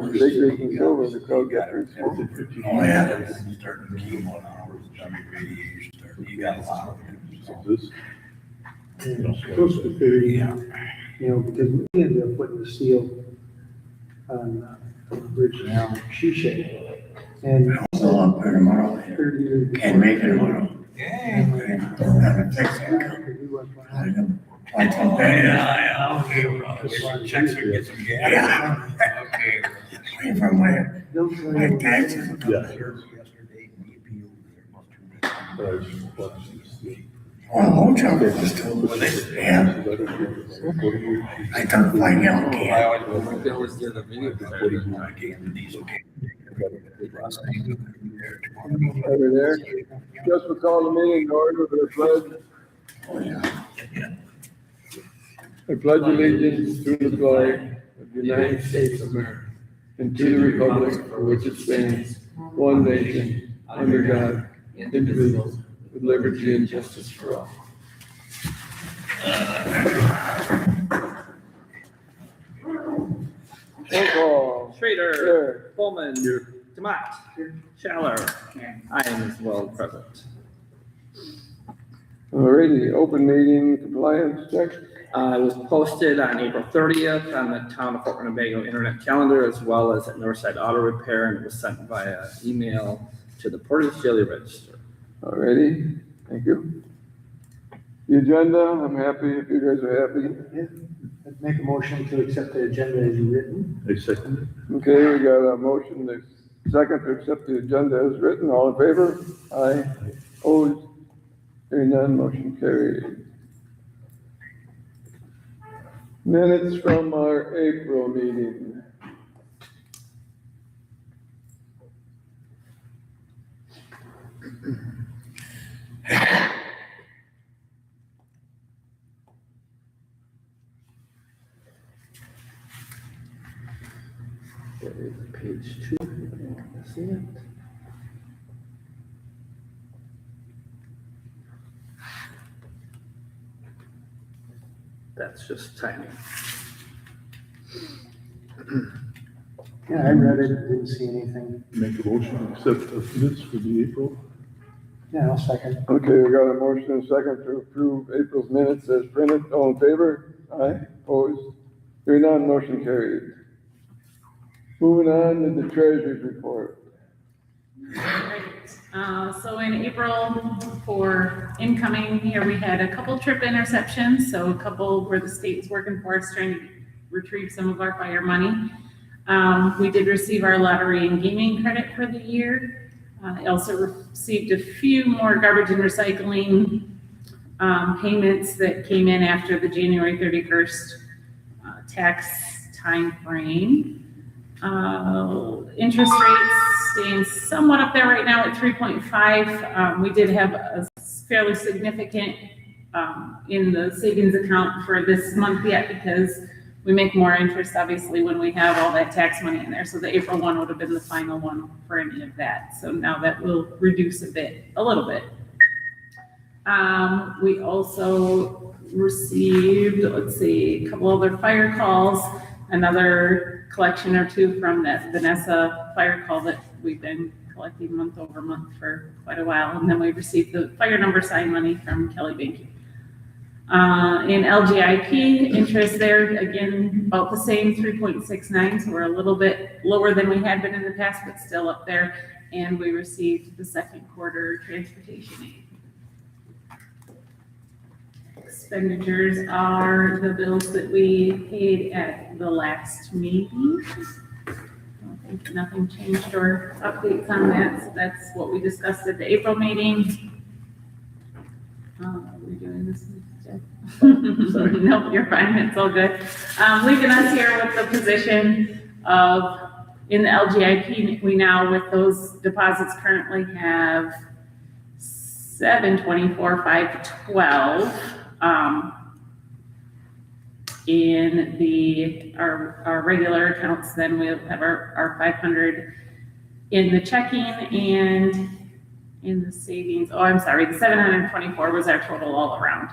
They go over the crowd got her. Oh, yeah. Starting chemo now, starting radiation, you got a lot of them. Supposed to be, Yeah. you know, because we ended up putting the seal on the bridge now, she shaped. And So up there tomorrow. 30 years. Can't make it tomorrow. Yeah. Haven't fixed it. I told them, yeah, okay, well, we check some, get some gas. Yeah. Okay. Wait for my taxes. Yesterday, maybe over there. Well, hotel was still, yeah. I took 5 gallon can. They always get a video. I gave them diesel can. Over there. Just will call the meeting in order for the pledge. Oh, yeah. I pledge allegiance to the flag of the United States of America and to the republic for which it stands, one nation, under God, indivisible, with liberty and justice for all. Roll call. Schrader, Here. Pullman, Demat, Schaller, I am as well present. Alrighty, open meeting compliance check. It was posted on April 30th on the Town of Fort Winnebago internet calendar, as well as at Northside Auto Repair, and it was sent via email to the Portage Daily Register. Alrighty, thank you. The agenda, I'm happy if you guys are happy. Yeah, I'd make a motion to accept the agenda as written. I second Okay, we got a motion, the second to accept the agenda as written. All in favor? Aye. Opposed? Hearing none, motion carried. Minutes from our April meeting. Page 2, let's see it. That's just timing. Yeah, I read it, didn't see anything. Make a motion, to accept the minutes for the April. Yeah, I'll second. Okay, we got a motion and a second to approve April's minutes as printed. All in favor? Aye. Opposed? Hearing none, motion carried. Moving on to the treasurer's report. Right. So in April for incoming here, we had a couple trip interceptions. So a couple where the state's working for us trying to retrieve some of our fire money. We did receive our lottery and gaming credit for the year. I also received a few more garbage and recycling payments that came in after the January 31st tax time frame. Interest rates staying somewhat up there right now at 3.5. We did have a fairly significant in the savings account for this month yet because we make more interest obviously when we have all that tax money in there. So the April one would have been the final one for any of that. So now that will reduce a little bit. We also received, let's see, a couple other fire calls, another collection or two from that Vanessa fire call that we've been collecting month over month for quite a while. And then we received the fire number sign money from Kelly Banking. In LGIP, interest there, again, about the same, 3.69. So we're a little bit lower than we had been in the past, but still up there. And we received the second quarter transportation aid. Expenditures are the bills that we paid at the last meeting. I think nothing changed or updates on that. So that's what we discussed at the April meeting. Are we doing this? Sorry. Nope, you're fine. It's all good. Leaving us here with the position of, in the LGIP, we now with those deposits currently have 724,512. In our regular accounts, then we'll have our 500 in the checking, and in the savings, oh, I'm sorry, the 724 was our total all around.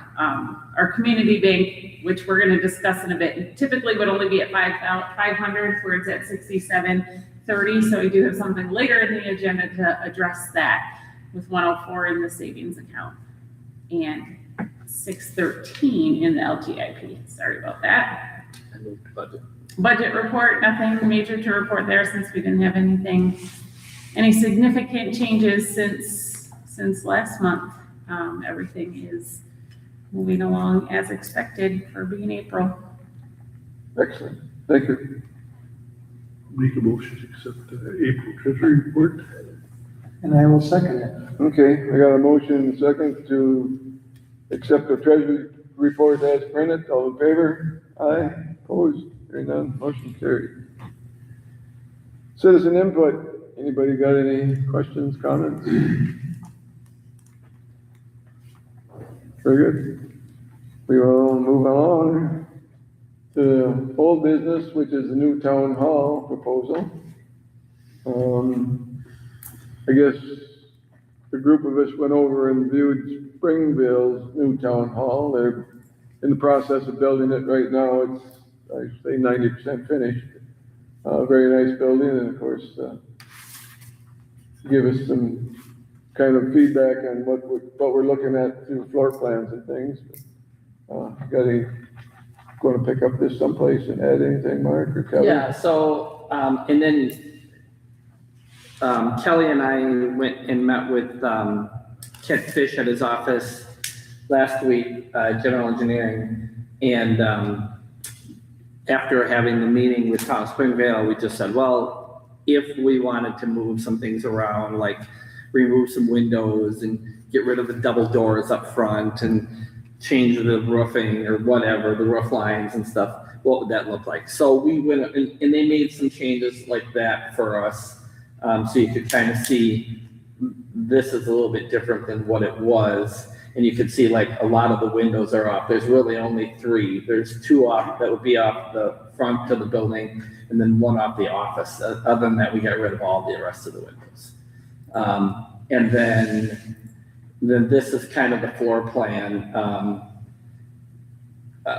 Our community bank, which we're gonna discuss in a bit, typically would only be at 500, where it's at 6730, so we do have something later in the agenda to address that with 104 in the savings account and 613 in the LTIP. Sorry about that. I moved the budget. Budget report, nothing major to report there since we didn't have any significant changes since last month. Everything is moving along as expected for being April. Excellent, thank you. Make a motion to accept the April treasury report. And I will second it. Okay, I got a motion and a second to accept the treasury report as printed. All in favor? Aye. Opposed? Hearing none, motion carried. Citizen input. Anybody got any questions, comments? Very good. We will move along to old business, which is the new town hall proposal. I guess the group of us went over and viewed Springville's new town hall. They're in the process of building it right now. It's, I say 90% finished. Very nice building, and of course, give us some kind of feedback on what we're looking at through floor plans and things. Going to pick up this someplace and add anything, Mark or Kelly? Yeah, so, and then, Kelly and I went and met with, Kent Fish at his office last week, general engineering. And, after having the meeting with Town of Springvale, we just said, well, if we wanted to move some things around, like remove some windows and get rid of the double doors up front and change the roofing or whatever, the roof lines and stuff, what would that look like? So we went and they made some changes like that for us. So you could kind of see this is a little bit different than what it was. And you could see like a lot of the windows are off. There's really only 3. There's 2 off that would be off the front of the building and then 1 off the office. Other than that, we got rid of all the rest of the windows. And then this is kind of the floor plan,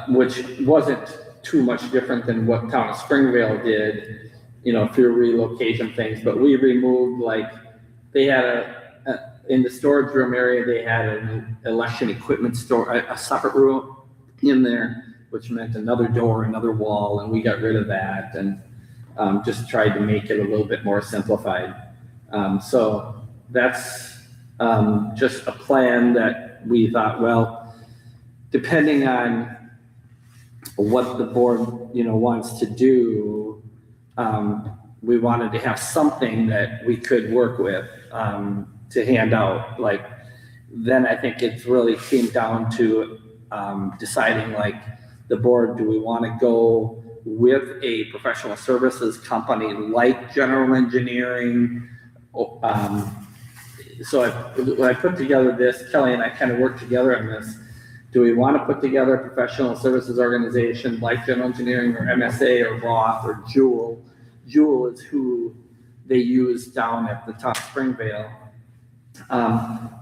which wasn't too much different than what Town of Springvale did, you know, through relocation things. But we removed, like, they had in the storage room area, they had an election equipment store, a separate room in there, which meant another door, another wall, and we got rid of that and just tried to make it a little bit more simplified. So that's just a plan that we thought, well, depending on what the board, you know, wants to do, we wanted to have something that we could work with to hand out. Like, then I think it really came down to deciding, like, the board, do we want to go with a professional services company like General Engineering? So when I put together this, Kelly and I kind of worked together on this. Do we want to put together a professional services organization like General Engineering or MSA or Roth or Jewel? Jewel is who they use down at the Town of Springvale.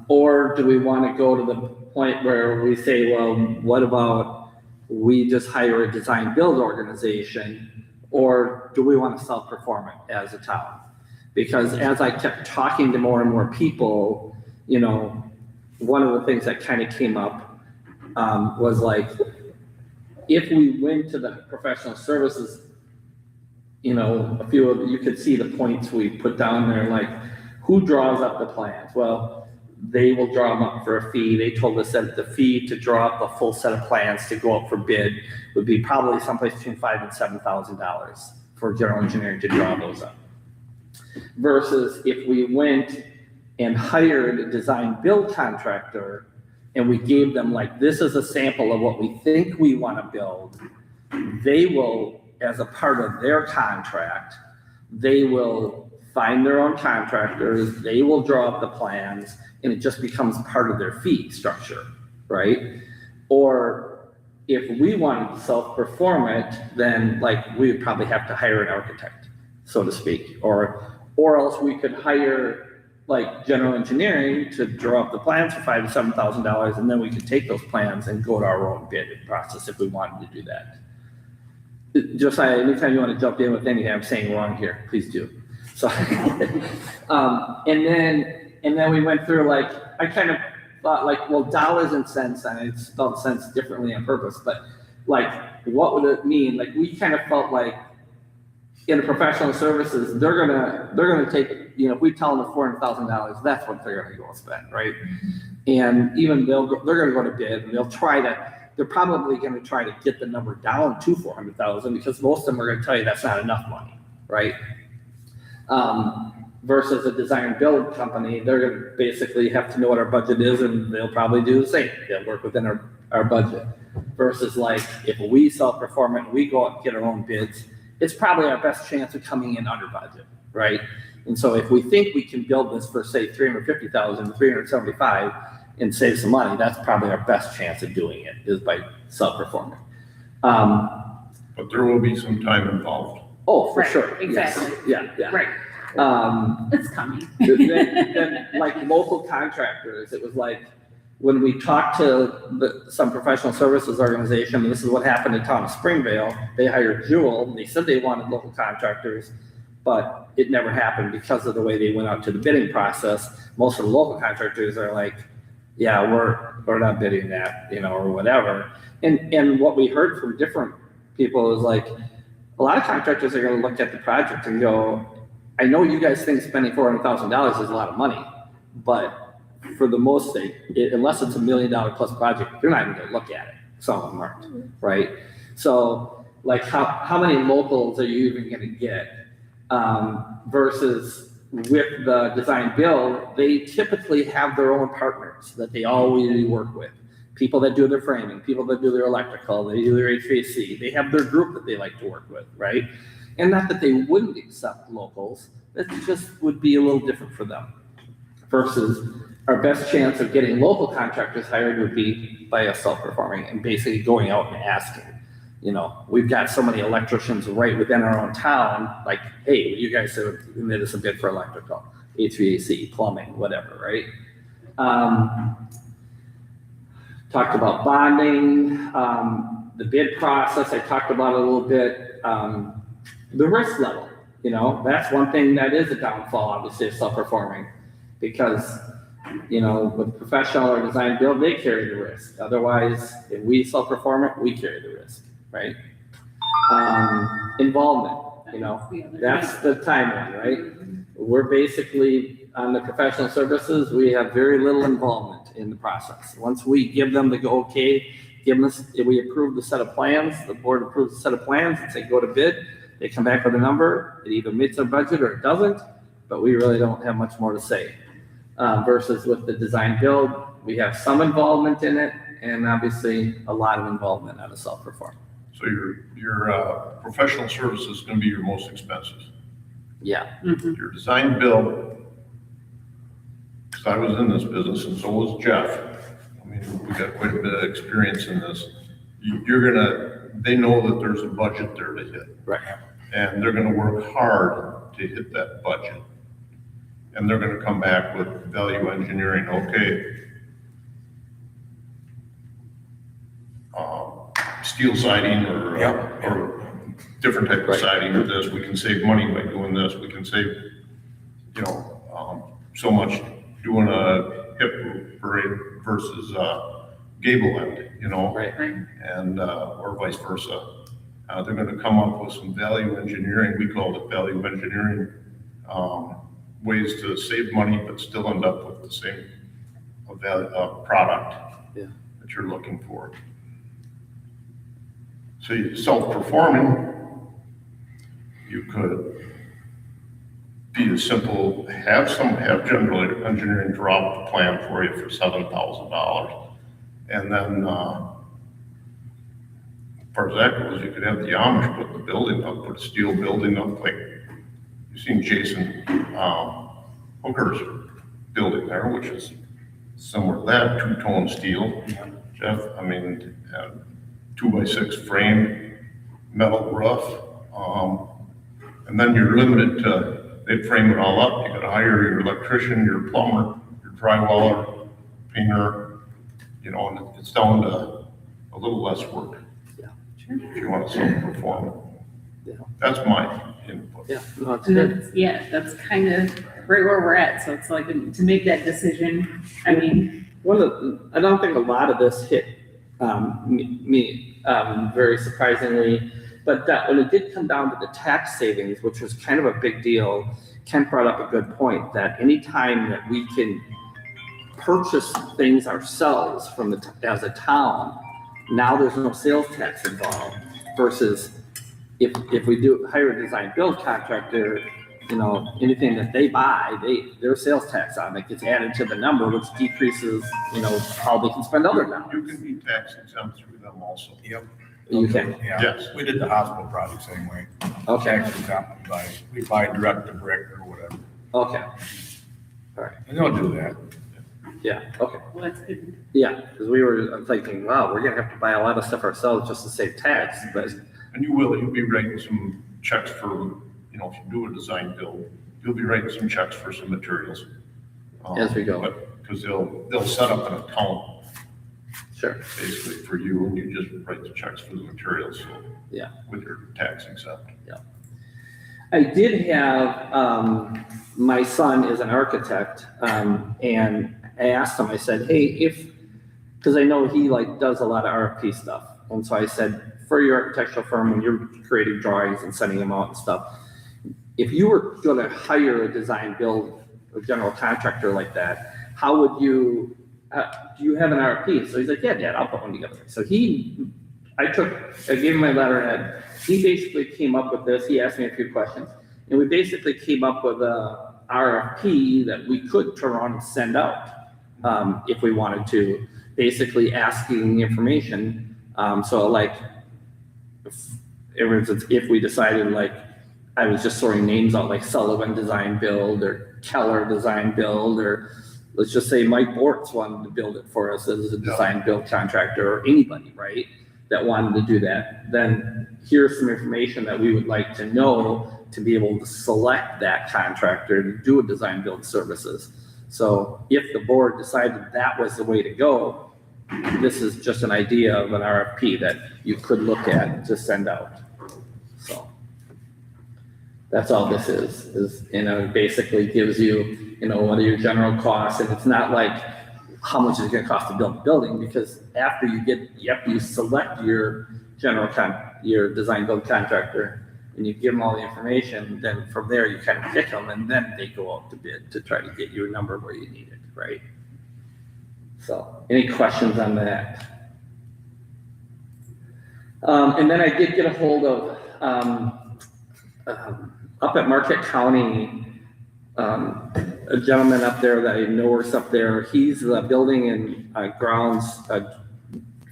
Or do we want to go to the point where we say, well, what about we just hire a design build organization, or do we want to self-perform it as a town? Because as I kept talking to more and more people, you know, one of the things that kind of came up was like, if we went to the professional services, you know, a few of you could see the points we put down there, like, who draws up the plans? Well, they will draw them up for a fee. They told us that the fee to draw up a full set of plans to go up for bid would be probably someplace between $5,000 and $7,000 for General Engineering to draw those up. Versus if we went and hired a design build contractor and we gave them, like, this is a sample of what we think we want to build, they will, as a part of their contract, they will find their own contractors, they will draw up the plans, and it just becomes part of their fee structure, right? Or if we wanted to self-perform it, then, like, we would probably have to hire an architect, so to speak, or else we could hire like general engineering to draw up the plans for $5,000 to $7,000, and then we could take those plans and go to our own bid process if we wanted to do that. Josiah, anytime you want to jump in with anything I'm saying wrong here, please do. So, and then we went through, like, I kind of thought, like, well, dollars and cents, and I spelled cents differently on purpose, but like, what would it mean? Like, we kind of felt like in professional services, they're gonna take, you know, if we tell them $400,000, that's what they're gonna go spend, right? And even they're gonna go to bid, and they're probably gonna try to get the number down to 400,000, because most of them are gonna tell you that's not enough money, right? Versus a design and build company, they're gonna basically have to know what our budget is, and they'll probably do the same. They'll work within our budget. Versus, like, if we self-perform it and we go out and get our own bids, it's probably our best chance of coming in under budget, right? And so if we think we can build this for, say, 350,000, 375, and save some money, that's probably our best chance of doing it, is by self-performing. But there will be some time involved. Oh, for Right, sure. Yes. exactly. Yeah. Right, it's coming. Then, like, local contractors, it was like, when we talked to some professional services organization, and this is what happened in town of Springvale, they hired Jewel, and they said they wanted local contractors, but it never happened because of the way they went out to the bidding process. Most of the local contractors are like, yeah, we're not bidding that, you know, or whatever. And what we heard from different people is, like, a lot of contractors are gonna look at the project and go, I know you guys think spending $400,000 is a lot of money, but for the most sake, unless it's $1 million plus project, you're not even gonna look at it. Some of them aren't, right? So, like, how many locals are you even gonna get? Versus with the design build, they typically have their own partners that they always work with. People that do their framing, people that do their electrical, they do their HVAC. They have their group that they like to work with, right? And not that they wouldn't accept locals, that just would be a little different for them. Versus our best chance of getting local contractors hired would be by us self-performing and basically going out and asking. You know, we've got so many electricians right within our own town, like, hey, you guys submit us a bid for electrical, HVAC, plumbing, whatever, right? Talked about bonding, the bid process, I talked about it a little bit. The risk level, you know, that's one thing that is a downfall, obviously, of self-performing, because, you know, with professional or design build, they carry the risk. Otherwise, if we self-perform it, we carry the risk, right? Involvement, you know, that's the time one, right? We're basically, on the professional services, we have very little involvement in the process. Once we give them the go, okay, if we approve the set of plans, the board approves the set of plans and say, go to bid, they come back with a number, it either meets our budget or it doesn't, but we really don't have much more to say. Versus with the design build, we have some involvement in it, and obviously a lot of involvement out of self-perform. So your professional service is gonna be your most expensive. Yeah. Your design build, because I was in this business and so was Jeff. I mean, we got quite a bit of experience in this. They know that there's a budget there to hit. Right. And they're gonna work hard to hit that budget. And they're gonna come back with value engineering, okay. Steel siding or different type of Right. siding or this, we can save money by doing this, we can save, you know, so much doing a hip roof versus gable end, you know? Right. And, or vice versa. They're gonna come up with some value engineering, we call it value engineering, ways to save money, but still end up with the same product that you're looking for. So self-performing, you could be as simple, have general engineering draw up a plan for you for $7,000. And then, as far as that goes, you could have the Amish put the building up, put a steel building up, like you've seen Jason Hooker's building there, which is similar to that, two-tone steel. Jeff, I mean, 2x6 frame, metal roof. And then you're limited to they frame it all up. You gotta hire your electrician, your plumber, your drywaller, painter, you know, and it's down to a little less work. Yeah. If you wanna self-perform it. Yeah. That's my input. Yeah, no, it's And good. that's, yeah, that's kind of right where we're at, so it's like, to make that decision, I mean, I don't think a lot of this hit, me, very surprisingly, but that when it did come down to the tax savings, which was kind of a big deal, Kent brought up a good point, that anytime that we can purchase things ourselves from as a town, now there's no sales tax involved, versus if we do hire a design build contractor, you know, anything that they buy, their sales tax on it gets added to the number, which decreases, you know, how they can spend other You dollars. can be tax exempt through them also. Yep. You can, Yeah, Yes. we did the hospital project same way. okay, Tax exempt, we buy direct to brick or whatever. okay, And they'll do that. yeah, okay. well, that's good. Yeah, because I'm thinking, wow, we're gonna have to buy a lot of stuff ourselves just to save tax, but, And you'll be writing some checks for, you know, if you do a design build, you'll be writing some checks for some materials. As we go. Because they'll set up an account sure, basically for you, and you just write the checks for the materials. So Yeah. with your tax exempt. I did have, my son is an architect, and I asked him, I said, hey, because I know he like does a lot of RFP stuff. And so I said, for your architectural firm, when you're creating drawings and sending them out and stuff, if you were gonna hire a design build, a general contractor like that, how would you, do you have an RFP? So he's like, yeah, Dad, I'll put one together. So I gave him my letterhead. He basically came up with this. He asked me a few questions, and we basically came up with a RFP that we could turn around and send out, if we wanted to, basically asking information. So like, for instance, if we decided, like, I was just throwing names out, like Sullivan Design Build or Keller Design Build, or let's just say Mike Bortz wanted to build it for us as a design build contractor, or anybody, right, that wanted to do that, then here's some information that we would like to know to be able to select that contractor to do a design build services. So if the board decided that was the way to go, this is just an idea of an RFP that you could look at to send out. So that's all this is, you know, it basically gives you, you know, what are your general costs, and it's not like how much is it gonna cost to build a building, because after you select your your design build contractor, and you give them all the information, then from there you kind of pick them, and then they go out to bid to try to get you a number where you need it, right? So, any questions on that? And then I did get a hold of, up at Marquette County, a gentleman up there that I know works up there. He's the building and grounds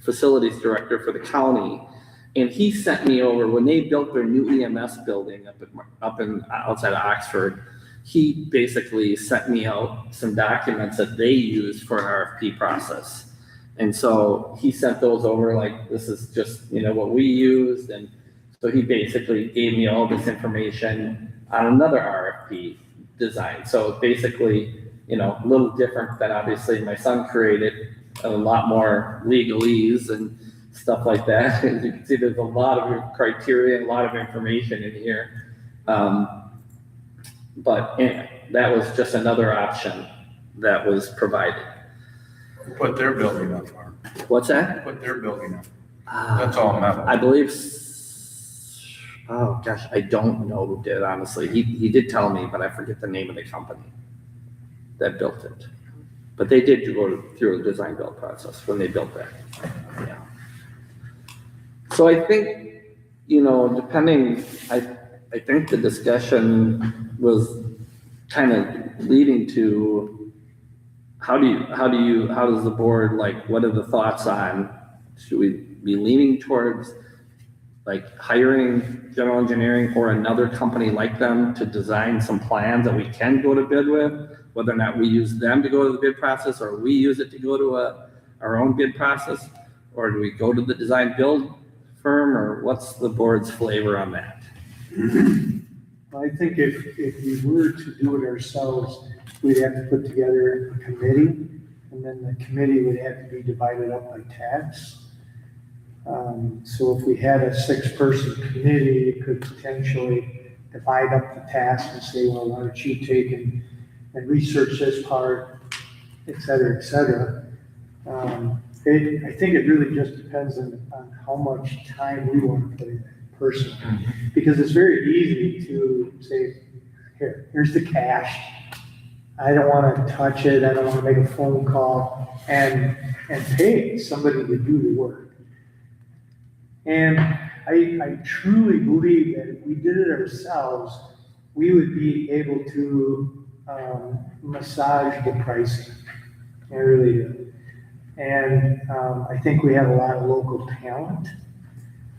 facilities director for the county. And he sent me over, when they built their new EMS building outside of Oxford, he basically sent me out some documents that they use for an RFP process. And so he sent those over, like, this is just, you know, what we used. And so he basically gave me all this information on another RFP design. So basically, you know, a little different than obviously my son created, a lot more legalese and stuff like that. As you can see, there's a lot of criteria and a lot of information in here. But anyway, that was just another option that was provided. Put their building up, Mark. What's that? Put their building up. Uh, That's all metal. I believe, oh gosh, I don't know who did, honestly. He did tell me, but I forget the name of the company that built it. But they did go through a design build process when they built that. Yeah. So I think, you know, depending, I think the discussion was kind of leading to how does the board, like, what are the thoughts on, should we be leaning towards like hiring general engineering or another company like them to design some plans that we can go to bid with, whether or not we use them to go to the bid process or we use it to go to our own bid process, or do we go to the design build firm, or what's the board's flavor on that? I think if we were to do it ourselves, we'd have to put together a committee, and then the committee would have to be divided up by tax. So if we had a 6-person committee, it could potentially divide up the task and say, well, why don't you take and research this part, et cetera, et cetera. I think it really just depends on how much time we want to put in that person. Because it's very easy to say, here's the cash. I don't want to touch it. I don't want to make a phone call and pay somebody to do the work. And I truly believe that if we did it ourselves, we would be able to massage the pricing. I really do. And I think we have a lot of local talent,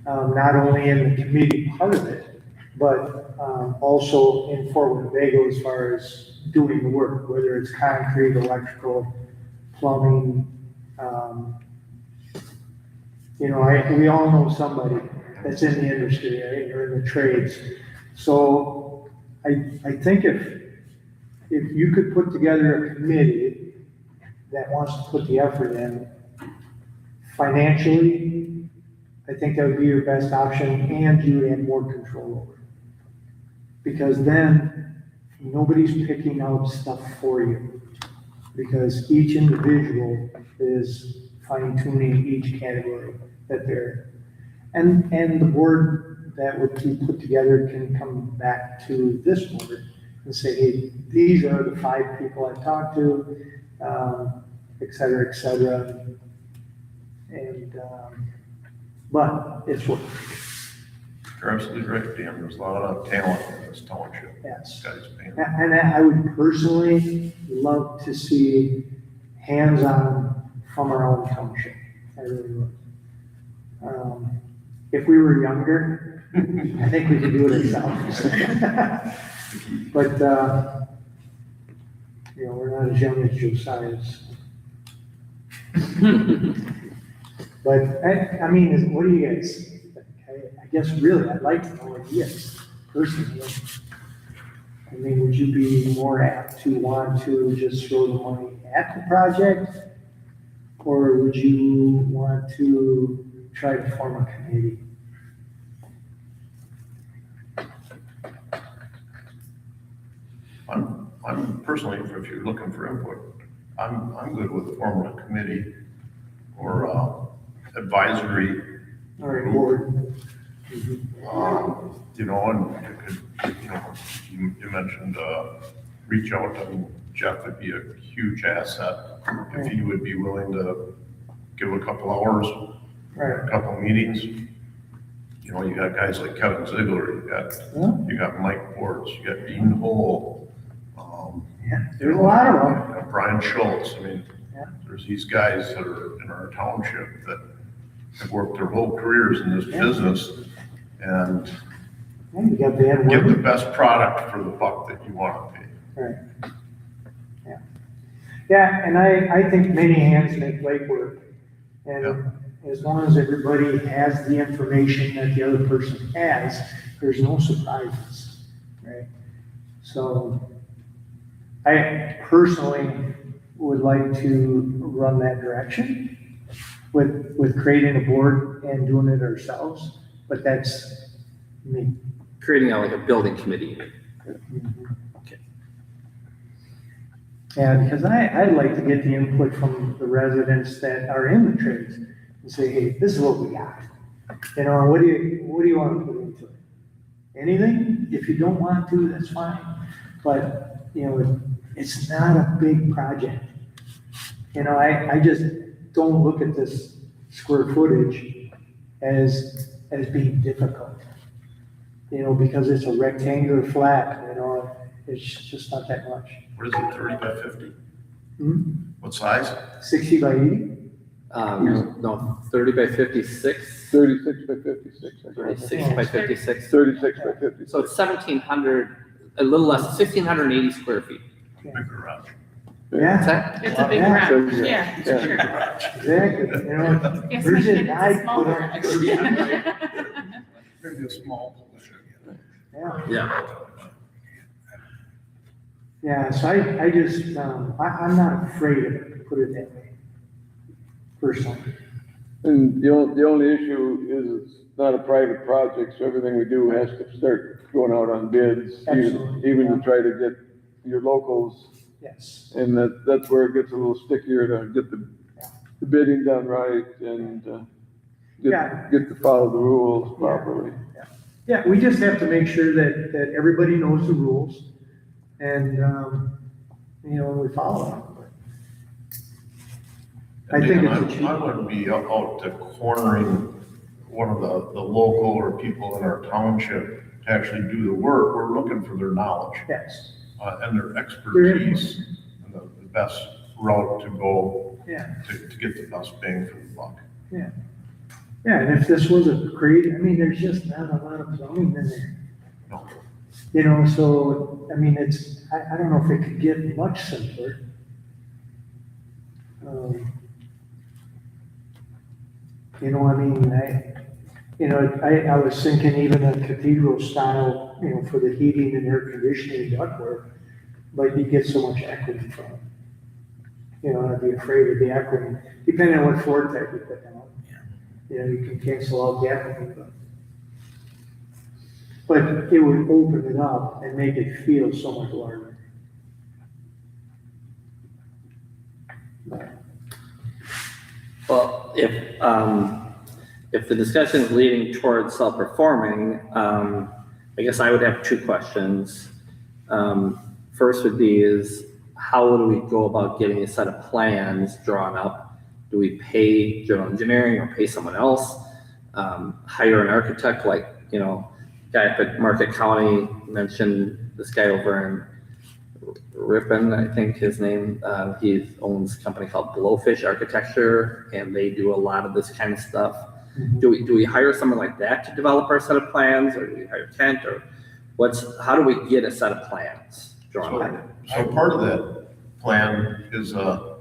not only in the community part of it, but also in Fort Winnebago as far as doing the work, whether it's concrete, electrical, plumbing. We all know somebody that's in the industry, right, or in the trades. So I think if you could put together a committee that wants to put the effort in financially, I think that would be your best option, and you would have more control over it. Because then nobody's picking out stuff for you, because each individual is fine tuning each category that they're, and the board that would be put together can come back to this board and say, hey, these are the 5 people I've talked to, et cetera, et cetera. And, but it's work. You're absolutely right, Dan. There's a lot of talent in this township. Yes. Guys paying. And I would personally love to see hands-on from our own township. I really would. If we were younger, I think we could do it ourselves. But, we're not as young as Josiah's. But, I mean, what do you guys think? I guess really, I'd like to know ideas personally. I mean, would you be more apt to want to just throw the money at the project? Or would you want to try to form a committee? I'm personally, if you're looking for input, I'm good with forming a committee or advisory. All right, board. And you mentioned, reach out to Jeff would be a huge asset if he would be willing to give a couple hours, Right. a couple meetings. You got guys like Kevin Ziegler, you got Mike Bortz, you got Dean Hole. Yeah, there's a lot of them. Brian Schultz. I mean, Yeah. there's these guys that are in our township that have worked their whole careers in this business and Yeah, you got Dan give the Wood. best product for the buck that you want to pay. Right. Yeah. Yeah, and I think many hands make light work. And as long as everybody has the information that the other person has, there's no surprises, right? So I personally would like to run that direction with creating a board and doing it ourselves, but that's me. Creating like a building committee. Okay. Yeah, because I'd like to get the input from the residents that are in the trades and say, hey, this is what we got. What do you want to put into it? Anything? If you don't want to, that's fine. But, it's not a big project. I just don't look at this square footage as being difficult. Because it's a rectangular flat, it's just not that much. What is it, 30 by 50? Hmm? What size? 60 by 80? No, 30 by 56, 36 by 56, I guess. 36 by 56. 36 by 56. So it's 1,700, a little less, 1,680 square feet. Big garage. What's Yeah, that? It's a big Yeah. garage, yeah, for Yeah. sure. exactly. Yes, Where's my it? kid, it's a small garage. Maybe a small. Yeah. Yeah, so I just, I'm not afraid of it, put it that way, personally. And the only issue is it's not a private project, so everything we do has to start going out on bids. Absolutely. Even to try to get your locals, Yes. and that's where it gets a little stickier to get the bidding done right and, Yeah. get to follow the rules properly. Yeah, we just have to make sure that everybody knows the rules and, we follow them. I think it's a I wouldn't be out to cornering one of the local or people in our township to actually do the work. We're looking for their knowledge, Yes, and their expertise, and the best route to go yeah, to get the best bang for the buck. yeah. Yeah, and if this was a great, there's just not a lot of plumbing in there. No. So, I don't know if it could get much simpler. I was thinking even a cathedral style, for the heating and air conditioning ductwork, but you get so much equity from it. I'd be afraid of the equity, depending on what floor type you put down. You can cancel out the equity, but it would open it up and make it feel so much larger. Well, if the discussion is leading towards self-performing, I guess I would have two questions. First would be how would we go about getting a set of plans drawn up? Do we pay general engineering or pay someone else? Hire an architect guy up at Market County mentioned this guy over in Ripon, I think his name. He owns a company called Blowfish Architecture, and they do a lot of this kind of stuff. Do we hire someone like that to develop our set of plans, or do we hire Kent, or how do we get a set of plans drawn up? So part of that plan is a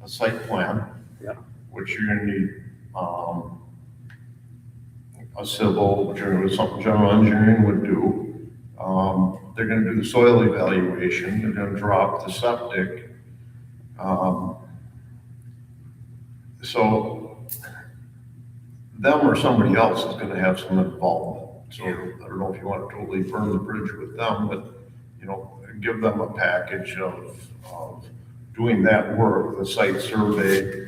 site plan. Yep. Which you're gonna need, a civil, something general engineering would do. They're gonna do the soil evaluation, they're gonna drop the septic. So them or somebody else is gonna have some involvement. So I don't know if you want to totally burn the bridge with them, but, give them a package of doing that work, the site survey,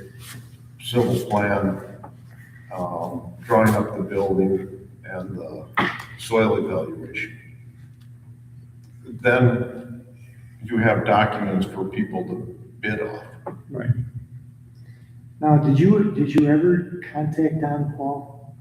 civil plan, drawing up the building, and the soil evaluation. Then you have documents for people to bid on. Right. Now, did you ever contact Don Paul?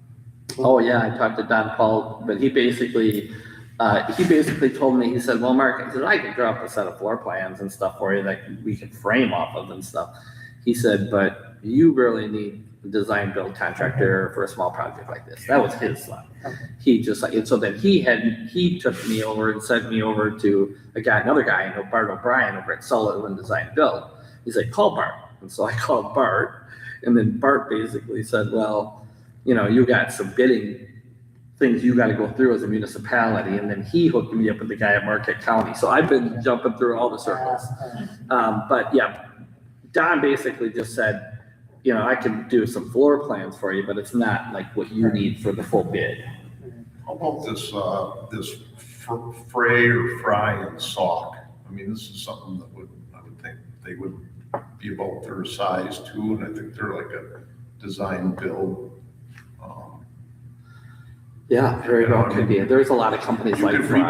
Oh yeah, I talked to Don Paul, but he basically told me, he said, well, Mark, I can draw up a set of floor plans and stuff for you that we can frame off of and stuff. He said, but you really need a design build contractor for a small project like this. That was his thought. Okay. He just and so then he took me over and sent me over to another guy, Bart O'Brien over at Sullivan Design Build. He's like, call Bart. And so I called Bart, and then Bart basically said, well, you got some bidding things you got to go through as a municipality. And then he hooked me up with the guy at Marquette County. So I've been jumping through all the circles. But yeah, Don basically just said, I can do some floor plans for you, but it's not like what you need for the full bid. How about this fray or fry and sock? This is something that I would think they would be about their size too, and I think they're like a design build. Yeah, very well could be. There's a lot of companies You like could Fry.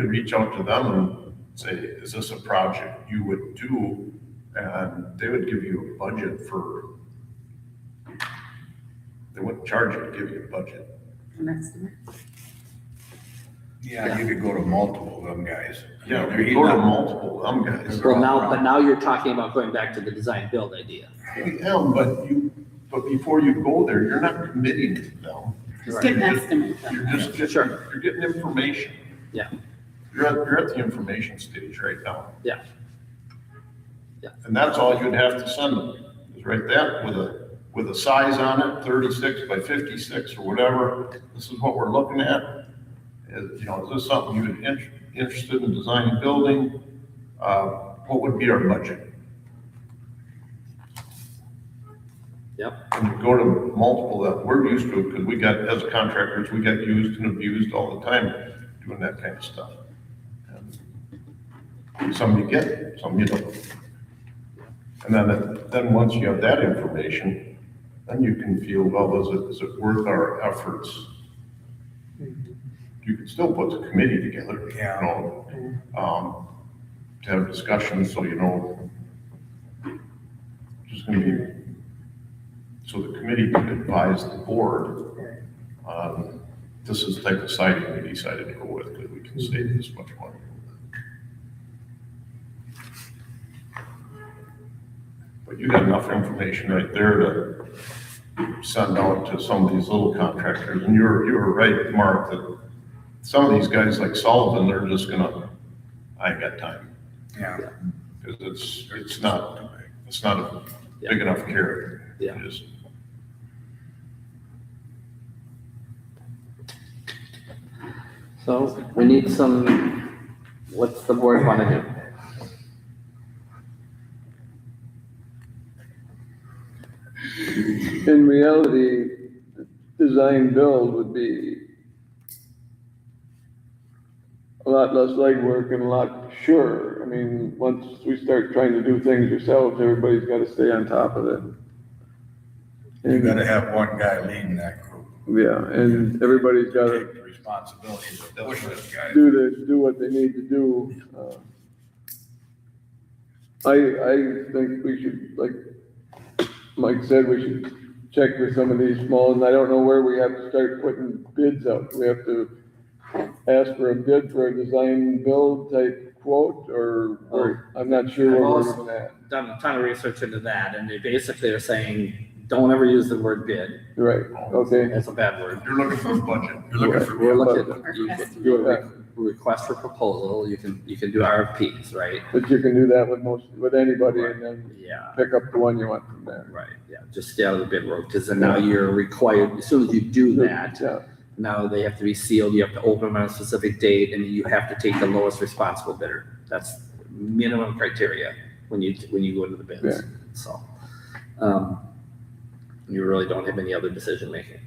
reach out to them and say, is this a project you would do? And they would give you a budget they wouldn't charge you to give you a budget. An estimate. Yeah, you could go to multiple of them guys. Yeah, we go to multiple of them guys. Well, now you're talking about going back to the design build idea. Yeah, but before you go there, you're not committing to them. Just get an estimate. You're just Sure. you're getting information. Yeah. You're at the information stage right now. Yeah. Yeah. And that's all you'd have to send them, is right there with a size on it, 36 by 56 or whatever. This is what we're looking at. You know, is this something you're interested in designing, building? What would be our budget? Yep. And you go to multiple that we're used to, because we got, as contractors, we get used and abused all the time doing that kind of stuff. And some you get, some you don't. And then once you have that information, then you can feel, well, is it worth our efforts? You can still put the committee together, you know, to have discussions, so you know, just gonna be, so the committee can advise the board on, this is the type of siding we decided to go with, because we can save this much money. But you got enough information right there to send out to some of these little contractors, and you were right, Mark, that some of these guys like Sullivan, they're just gonna, I ain't got time. Yeah. Because it's not a big enough carrot. Yeah. It is. So we need some, what's the board want to do? In reality, design build would be a lot less legwork and a lot surer. I mean, once we start trying to do things ourselves, everybody's gotta stay on top of it. You gotta have one guy leading that group. Yeah, and everybody's gotta Take the responsibility to push this guy. do what they need to do. I think we should, like Mike said, we should check with some of these small, and I don't know where we have to start putting bids out. We have to ask for a bid for a design build type quote, or I'm not sure where we're looking at. Done a ton of research into that, and they basically are saying, don't ever use the word bid. Right, okay. That's a bad word. You're looking for a budget. You're looking for. We're looking, Or you can estimate. do a request for proposal, you can do RFPs, right? But you can do that with anybody and then Yeah, pick up the one you want from there. right, yeah, just stay out of the bid road, because then now you're required, as soon as you do that, Yeah, now they have to be sealed, you have to open them on a specific date, and you have to take the lowest responsible bidder. That's minimum criteria when you go into the Yeah. bids, so. You really don't have any other decision making.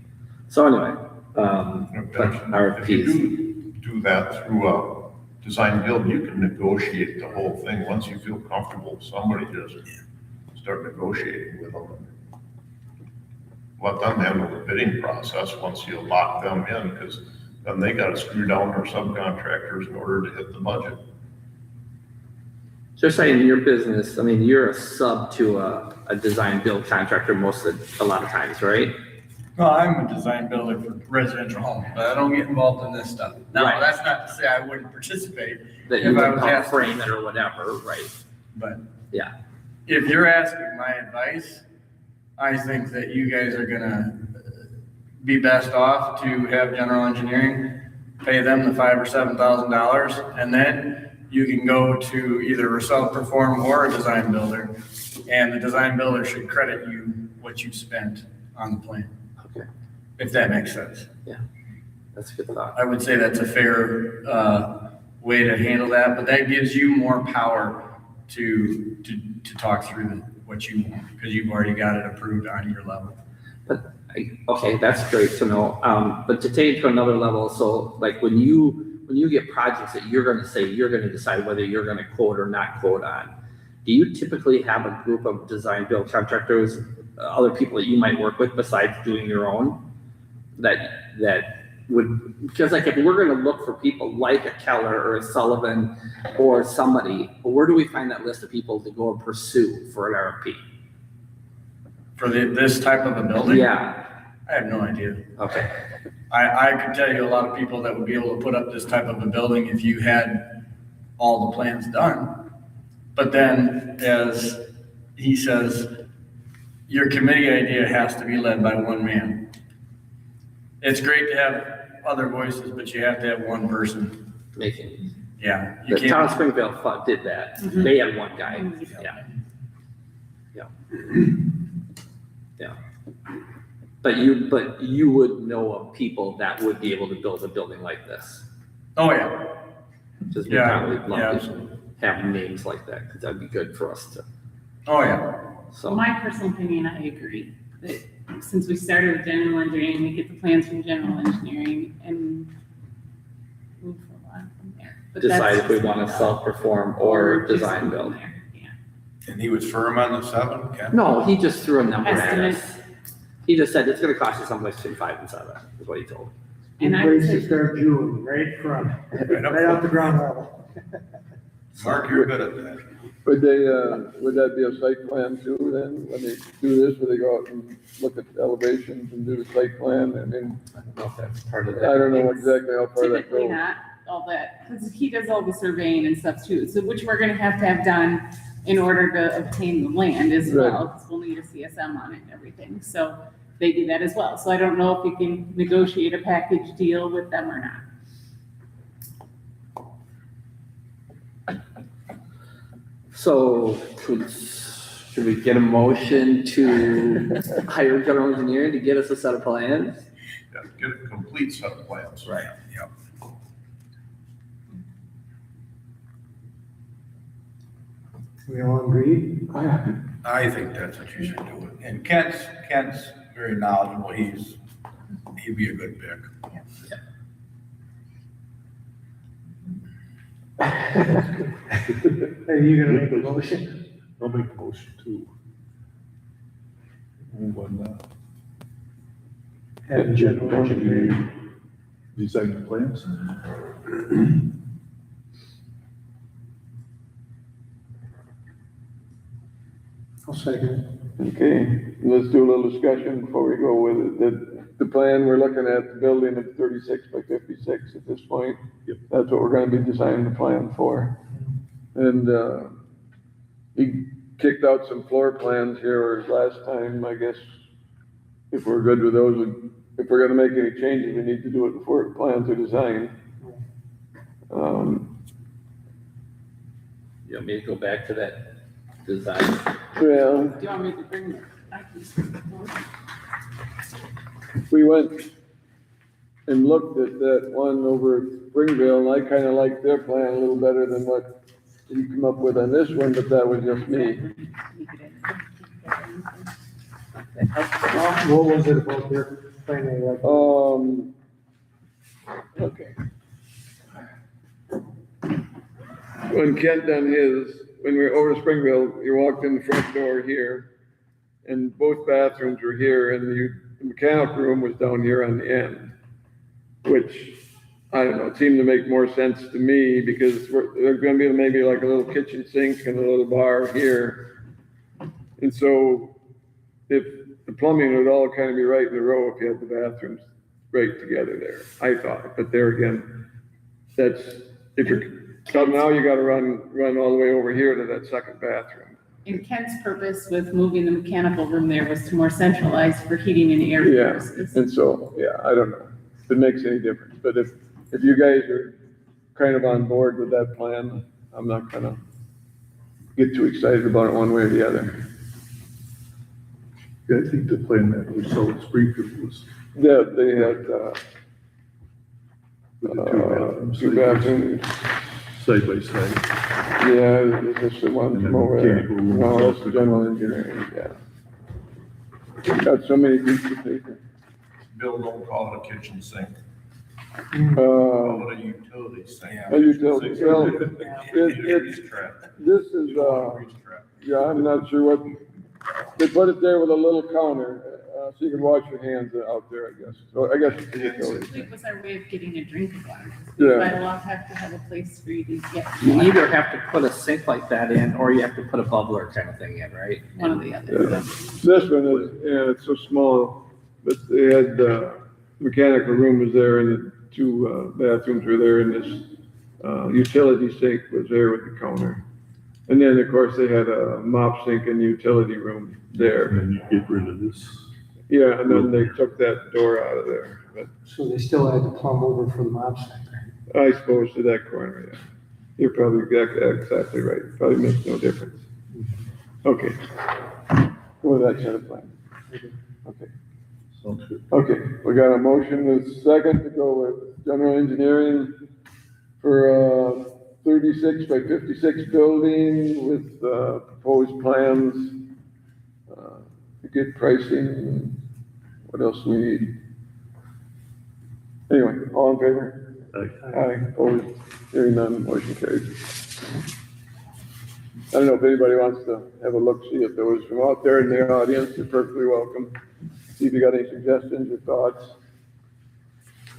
So anyway, but If RFPs, you do that through a design build, you can negotiate the whole thing. Once you feel comfortable, somebody just start negotiating with them. Let them handle the bidding process once you lock them in, because then they gotta screw down their subcontractors in order to hit the budget. just saying your business, I mean, you're a sub to a design build contractor a lot of times, right? Well, I'm a design builder for residential homes, but I don't get involved in this stuff. Now, Right. that's not to say I wouldn't participate, That you If I would was help asked- frame it or whatever, right? but. Yeah. If you're asking my advice, I think that you guys are gonna be best off to have general engineering, pay them the $5,000 or $7,000, and then you can go to either a self-perform or a design builder, and the design builder should credit you what you spent on the plan. Okay. If that makes sense. That's a good thought. I would say that's a fair way to handle that, but that gives you more power to talk through what you want, because you've already got it approved on your level. Okay, that's great to know. But to take it to another level, so like when you get projects that you're gonna decide whether you're gonna quote or not quote on, do you typically have a group of design build contractors, other people that you might work with besides doing your own? That would, because like if we're gonna look for people like a Keller or a Sullivan or somebody, where do we find that list of people to go and pursue for an RFP? For this type of a building? Yeah, I have no idea. okay, I could tell you a lot of people that would be able to put up this type of a building if you had all the plans done. But then, as he says, your committee idea has to be led by one man. It's great to have other voices, but you have to have one person. making, Yeah. You the town of can't, Springfield did that, Mhm. they had one guy, yeah. Yeah. But you would know of people that would be able to build a building like this. Oh, yeah. Just Yeah, probably yeah. love to have names like that, because that'd be good for us to, Oh, yeah. So so. my personal opinion, I agree, that since we started with general engineering, we get the plans from general engineering and move on from there. But that's Decide if we just want my to thought. self-perform or just design move build. from there, yeah. And he was firm on the 7, Ken? No, he just threw a number at Estimate. us. He just said it's gonna cost you someplace between 5 and 7, is what he told me. And I would Place to say, start June, right from, Right up right off the ground level. Mark, you're good at that. Would they, would that be a site plan too then, when they do this, would they go out and look at elevations and do the site plan? I mean, I don't know if that's part of I that. don't know exactly how far that typically goes. not all that, because he does all the surveying and stuff too, so which we're gonna have done in order to obtain the land as Right. well, because we'll need a CSM on it and everything, so they do that as well. So I don't know if you can negotiate a package deal with them or not. So should we get a motion to hire general engineering to get us a set of plans? Yeah, get a complete set of plans. Right, yep. We all agree? I think that's what you should do. And Kent's very knowledgeable. He'd be a good pick. Are you gonna make a motion? I'll make a motion to move on, Have general engineering. design the plans. I'll second Okay, let's do a little discussion before we go with it. The plan, we're looking at the building of 36 by 56 at this point. Yep. That's what we're gonna be designing the plan for. And, he kicked out some floor plans here last time, I guess. If we're good with those, if we're gonna make any changes, we need to do it before the plans are designed. You want me to go back to that design? Well, Do you want me to bring it? I can- we went and looked at that one over at Springville, and I kinda liked their plan a little better than what you come up with on this one, but that was just me. What was it about their plan they like? Okay. When Kent done his, when we were over to Springville, you walked in the front door here, and both bathrooms were here, and the mechanical room was down here on the end, which, I don't know, it seemed to make more sense to me, because there's gonna be maybe like a little kitchen sink and a little bar here. And so, if the plumbing would all kind of be right in a row if you had the bathrooms right together there, I thought, but there again, that's, if you're, so now you gotta run all the way over here to that second bathroom. And Kent's purpose with moving the mechanical room there was to more centralize for heating and air Yeah. purposes. And so, yeah, I don't know if it makes any difference, but if you guys are kind of on board with that plan, I'm not gonna get too excited about it one way or the other. Yeah, I think the plan that we saw in Springfield was Yeah, they had, with the two bathrooms. two bathrooms. Side by side. Yeah, this is the one And then from over there. mechanical room. No, that's the general engineering, yeah. Got so many pieces of paper. Bill, don't call it a kitchen sink, Uh, call it a utility sink. a utility, well, Grease trap. this is, Grease trap. yeah, I'm not sure what, they put it there with a little counter, so you can wash your hands out there, I guess. So I guess it's a utility. It was our way of getting a drink of water. Yeah. By law, have to have a place for you to get You either have to put a sink like that in, or you have to put a bubbler kind of thing in, right? one of the Yeah. other. This one is, yeah, it's so small, but they had, mechanical room was there and the two, bathrooms were there and this, utility sink was there with the counter. And then, of course, they had a mop sink in the utility room there. And then you get rid of this. Yeah, and then they took that door out of there, but So they still had to plumb over for the mob center. I suppose to that corner, yeah. You're probably exactly right. Probably makes no difference. Okay. Well, that kind of plan. Okay. Sounds good. Okay, we got a motion with second to go with general engineering for a 36 by 56 building with, proposed plans, to get pricing. What else do we need? Anyway, all in favor? Aye, opposed, hearing none, motion carried. I don't know if anybody wants to have a look, see if there was from out there in the audience, you're perfectly welcome. See if you got any suggestions or thoughts.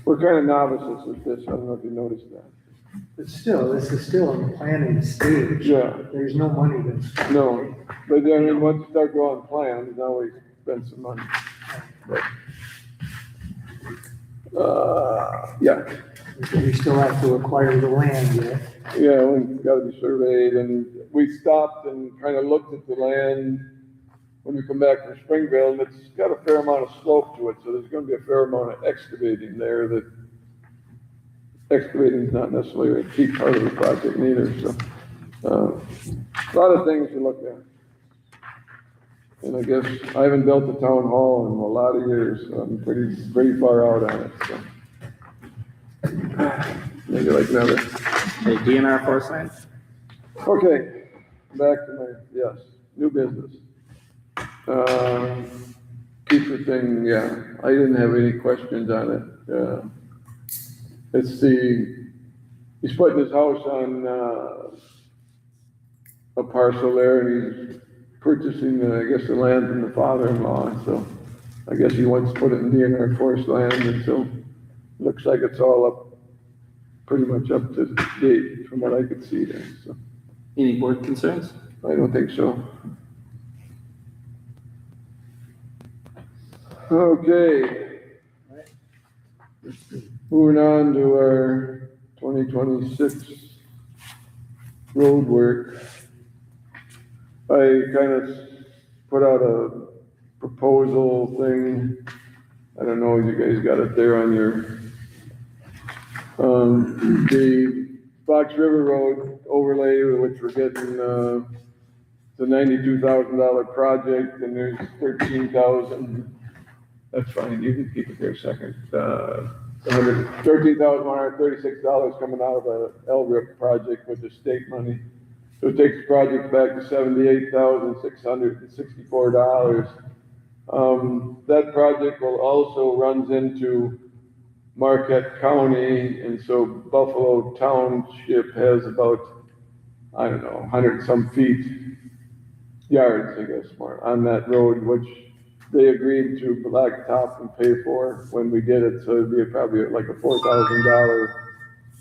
We're kind of novices with this, I don't know if you noticed that. But still, this is still in the planning stage. Yeah, There's no money that's. no, but I mean, once you start drawing plans, now we spend some money. But, yeah, We still have to acquire the land yet. yeah, it's gotta be surveyed, and we stopped and kind of looked at the land when we come back from Springville, and it's got a fair amount of slope to it, so there's gonna be a fair amount of excavating there that excavating is not necessarily a key part of the project neither, so, a lot of things to look at. And I guess I haven't built a town hall in a lot of years, so I'm pretty far out on it, so. Maybe like never. Okay, DNR forest lines? Okay, back to my, yes, new business. Keeper thing, yeah, I didn't have any questions on it. It's he's putting his house on, a parcel there, and he's purchasing, I guess, the land from the father-in-law, so I guess he wants to put it in DNR forest land, and so looks like it's all up, pretty much up to date from what I could see there, so Any board concerns? I don't think so. Okay. Moving on to our 2026 road work. I kind of put out a proposal thing. I don't know if you guys got it there on your, the Fox River Road overlay, which we're getting, the $92,000 project, and there's 13,000. That's fine, you can keep it there a second. $13,136 coming out of a LRIP project with the state money. So it takes the project back to $78,664. That project will also runs into Marquette County, and so Buffalo Township has about, I don't know, 100 some feet, yards, I guess, more, on that road, which they agreed to blacktop and pay for when we did it, so it'd be probably like a $4,000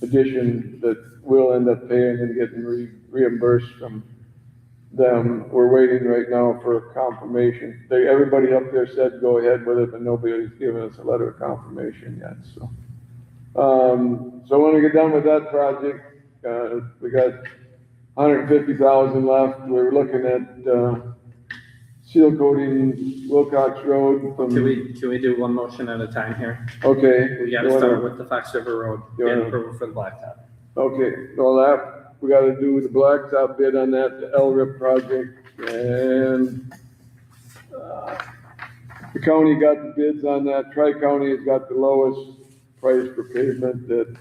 addition that we'll end up paying and getting reimbursed from them. We're waiting right now for confirmation. Everybody up there said go ahead with it, but nobody's given us a letter of confirmation yet, so. So when we get done with that project, we got 150,000 left. We're looking at, seal coating Wilcox Road from. Can we do one motion at a time here? Okay. We gotta start with the Fox River Road, bid approval for the blacktop. Okay, well, that, we gotta do the blacktop bid on that, the LRIP project, and, the county got the bids on that. Tri-County has got the lowest price for pavement at,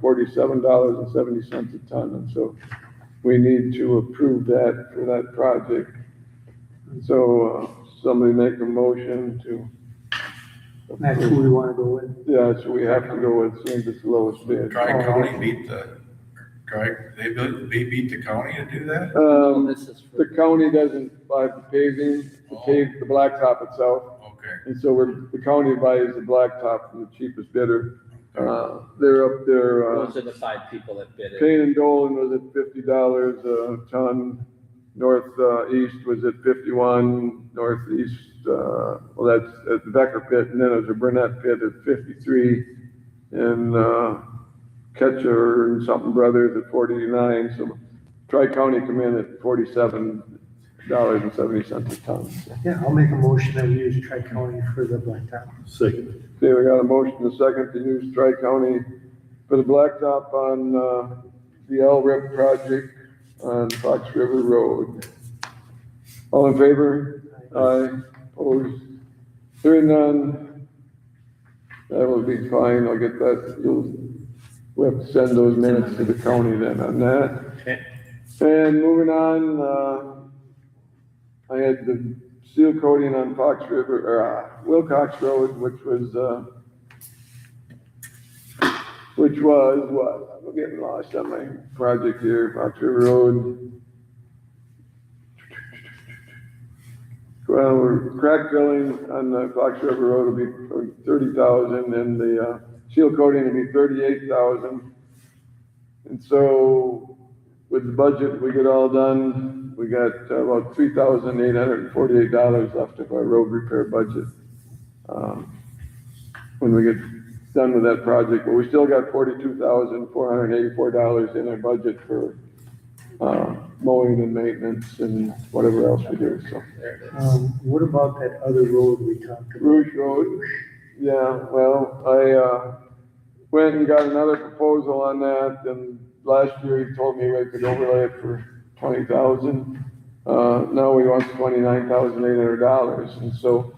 $47.70 a ton, and so we need to approve that for that project. So, somebody make a motion to. That's who we wanna go with. Yeah, so we have to go with, since it's the lowest bid. Tri-County beat the, they beat the county to do that? This is for, The county doesn't buy the paving, the blacktop itself, Okay. and so the county buys the blacktop from the cheapest bidder. They're up there, those are the 5 people that bid it. Kane and Dolan was at $50 a ton, northeast was at 51, northeast, well, that's at the Becker pit, and then there's a Burnett pit at 53, and, Ketcher and something brothers at 49, so Tri-County come in at $47.70 a ton. Yeah, I'll make a motion that we use Tri-County for the blacktop. Second. Okay, we got a motion and a second to use Tri-County for the blacktop on, the LRIP project on Fox River Road. All in favor? Aye, opposed? Hearing none. That will be fine, I'll get that, we have to send those minutes to the county then on that. Okay. And moving on, I had the seal coating on Fox River, or Wilcox Road, which was what? I'm getting lost on my project here, Fox River Road. Well, we're crack filling on the Fox River Road will be 30,000 and the seal coating will be 38,000. And so with the budget, we get all done, we got about $3,848 left of our road repair budget. When we get done with that project, but we still got $42,484 in our budget for mowing and maintenance and whatever else we do, so. There it is. What about that other road we talked about? Rouge Road, yeah, well, I went and got another proposal on that, and last year he told me I could overlay it for 20,000. Now he wants $29,800, and so,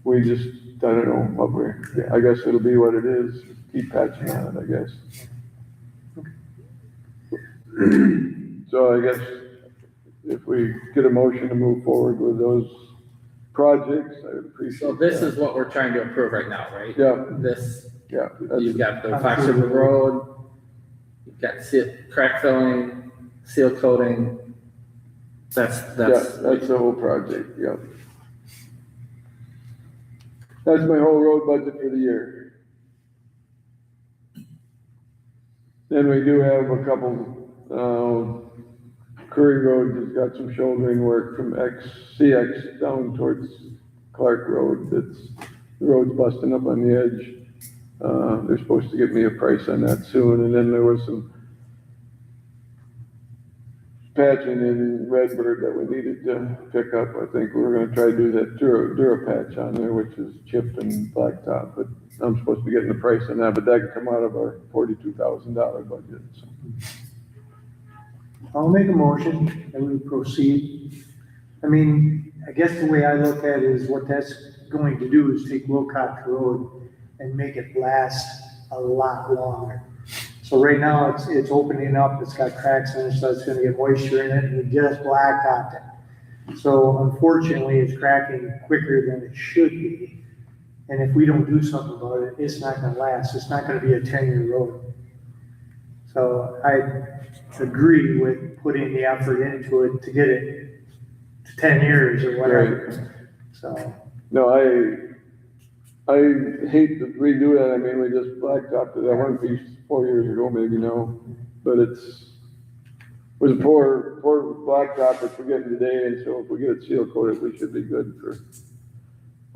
we just, I don't know what I guess it'll be what it is, keep patching on it, I guess. So I guess if we get a motion to move forward with those projects, I would appreciate So this that. is what we're trying to approve right now, right? Yeah, This, yeah. that's- you've got the Fox River Road, you've got crack filling, seal coating. That's. Yeah, that's the whole project, yeah. That's my whole road budget for the year. Then we do have a couple, Curry Road has got some shouldering work from CX down towards Clark Road. The road's busting up on the edge. They're supposed to get me a price on that soon. And then there was some patching in Redbird that we needed to pick up. I think we're gonna try to do that Dura patch on there, which is chipped and blacktop, but I'm supposed to be getting the price on that, but that can come out of our $42,000 budget, so. I'll make a motion and we proceed. I mean, I guess the way I look at it is what that's going to do is take Wilcox Road and make it last a lot longer. So right now it's opening up, it's got cracks in it, so it's gonna get moisture in it, and we just blacktopped it. So unfortunately, it's cracking quicker than it should be. And if we don't do something about it, it's not gonna last, it's not gonna be a 10-year road. So I agree with putting the effort into it to get it to 10 years or whatever, so. No, I hate to redo that. I mean, we just blacktopped it. That one piece 4 years ago, maybe now, but it was a poor blacktop that we're getting today, and so if we get it seal coated, we should be good for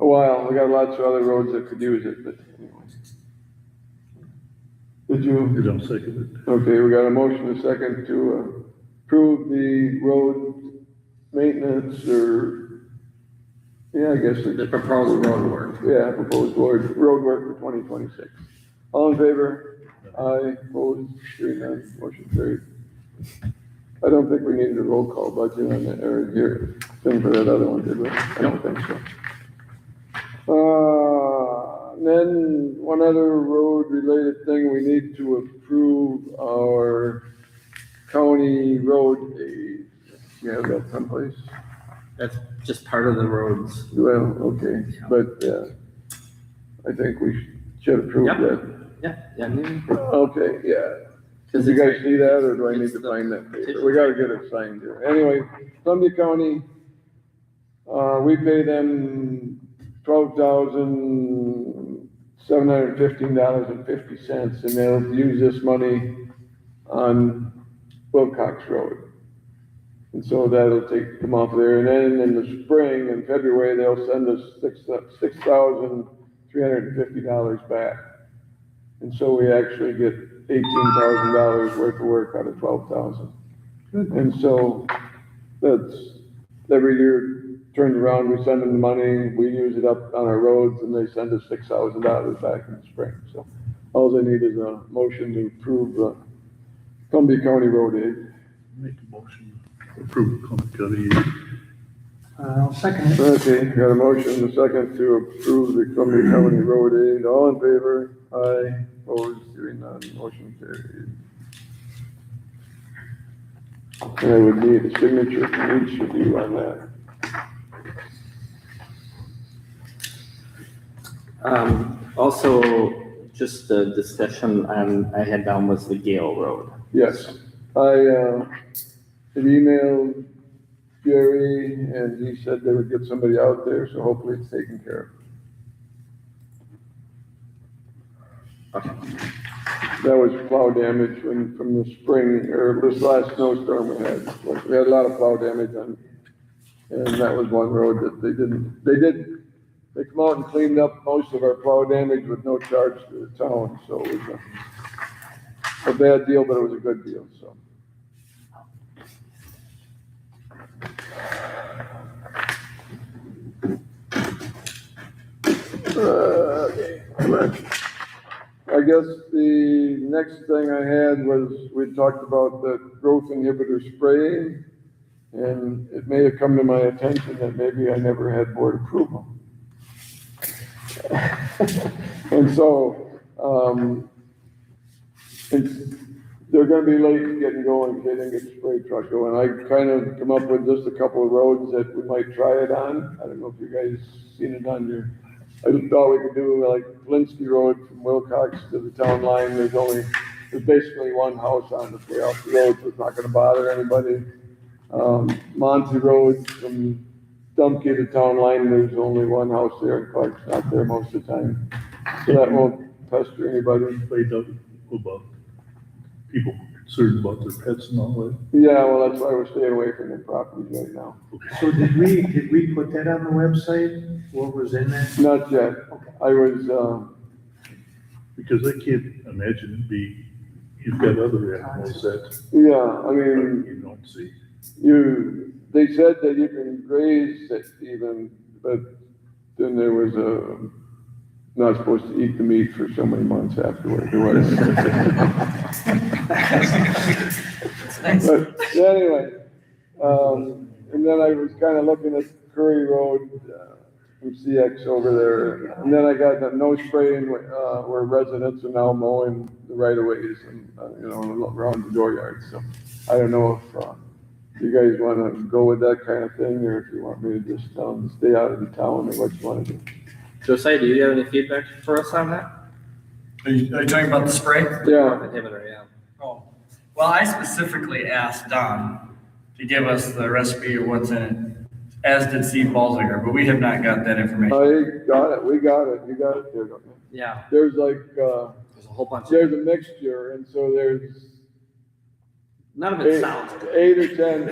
a while. We got lots of other roads that could use it, but anyway. Did you? You don't second Okay, we got a motion and a second to approve the road maintenance I guess The proposed road work. yeah, proposed road work for 2026. All in favor? Aye, opposed, hearing none, motion carried. I don't think we needed a roll call budget on that, or here, thing for that other one, did we? I don't think so. Then one other road-related thing, we need to approve our county road aid. You have that someplace? That's just part of the roads. Well, okay, but, I think we should approve Yep. that. Yeah, I mean, Okay, yeah. because Did you guys see that, or do I need it's to the find that paper? petition. We gotta get it signed here. Anyway, Columbia County, we pay them $12,715.50, and they'll use this money on Wilcox Road. And so that'll come off there, and then in the spring, in February, they'll send us $6,350 back. And so we actually get $18,000 worth of work out of 12,000. And so that's, every year turns around, we send them the money, we use it up on our roads, and they send us $6,000 back in the spring. So all they need is a motion to approve the Columbia County road aid. it. Make a motion to approve Columbia County. I'll second it. Okay, got a motion and a second to approve the Columbia County road aid. All in favor? Aye, opposed, hearing none, motion carried. And I would need a signature from each of you on that. Also, just the discussion I had down was the Gale Road. Yes, I had emailed Jerry and he said they would get somebody out there, so hopefully it's taken care of. Okay. That was plow damage from the spring, or this last snowstorm we had. We had a lot of plow damage on, and that was one road that they come out and cleaned up most of our plow damage with no charge to the town, so it was a bad deal, but it was a good deal, so. Okay, come on. I guess the next thing I had was, we talked about the growth inhibitor spraying, and it may have come to my attention that maybe I never had board approval. And so, they're gonna be late getting going, if they didn't get the spray truck going. I kind of come up with just a couple of roads that we might try it on. I don't know if you guys seen it on your, I just thought we could do like Linsky Road from Wilcox to the town line. There's basically one house on the way off the road, so it's not gonna bother anybody. Monty Road from Dumpke to town line, there's only one house there, and Clark's not there most of the time. So that won't pester anybody. Played up about people concerned about their pets and all that. Yeah, well, that's why we're staying away from their properties right now. So did we put that on the website? What was in there? Not yet. I was, Because I can't imagine it'd be, you've got other animals that yeah, I mean, you don't see. they said that you can graze it even, but then there was not supposed to eat the meat for so many months afterwards or whatever. But anyway, and then I was kind of looking at Curry Road, from CX over there, and then I got the no spraying, where residents are now mowing the right of ways and, around the dooryard, so I don't know if you guys wanna go with that kind of thing, or if you want me to just, stay out of the town, or what you wanna do. Josiah, do you have any feedback for us on that? Are you talking about the spray? Yeah, Inhibitor, yeah. Oh, well, I specifically asked Don to give us the recipe of what's in it, as did Steve Balzinger, but we have not got that information. I got it, we got it, you got it there, don't you? Yeah, There's like, there's a whole bunch of, there's a mixture, and so there's none of it sounds good. 8 or 10,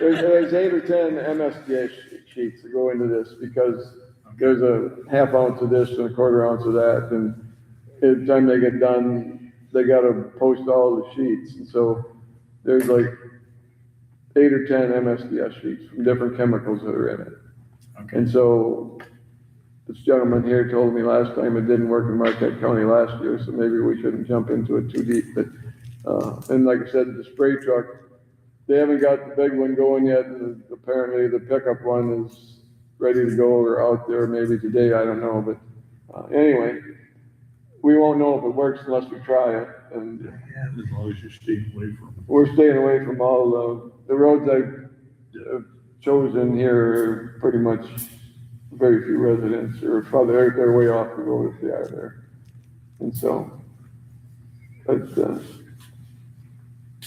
there's 8 or 10 MSDS sheets that go into this, because there's a half ounce of this and a quarter ounce of that, and every time they get done, they gotta post all the sheets, and so there's like 8 or 10 MSDS sheets from different chemicals that are in it. Okay. And so this gentleman here told me last time it didn't work in Marquette County last year, so maybe we shouldn't jump into it too deep, but, and like I said, the spray truck, they haven't got the big one going yet, and apparently the pickup one is ready to go or out there maybe today, I don't know, but, anyway, we won't know if it works unless we try it, and As long as you're staying away from. we're staying away from all the roads I've chosen here are pretty much very few residents, or probably they're way off the road if they are there. And so, but,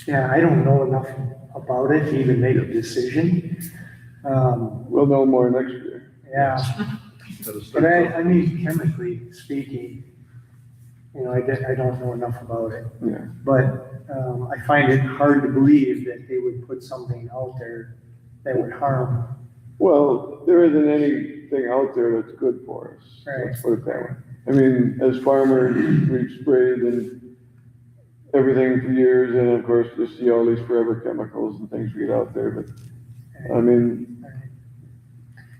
Yeah, I don't know enough about it to even make a decision. we'll know more next year. Yeah, Gotta start but I mean, chemically speaking, I don't know enough about it. Yeah. But, I find it hard to believe that they would put something out there that would harm. Well, there isn't anything out there that's good for us. Let's put it that way. I mean, as farmers, we've sprayed and everything for years, and of course, you see all these forever chemicals and things we get out there, but, I mean,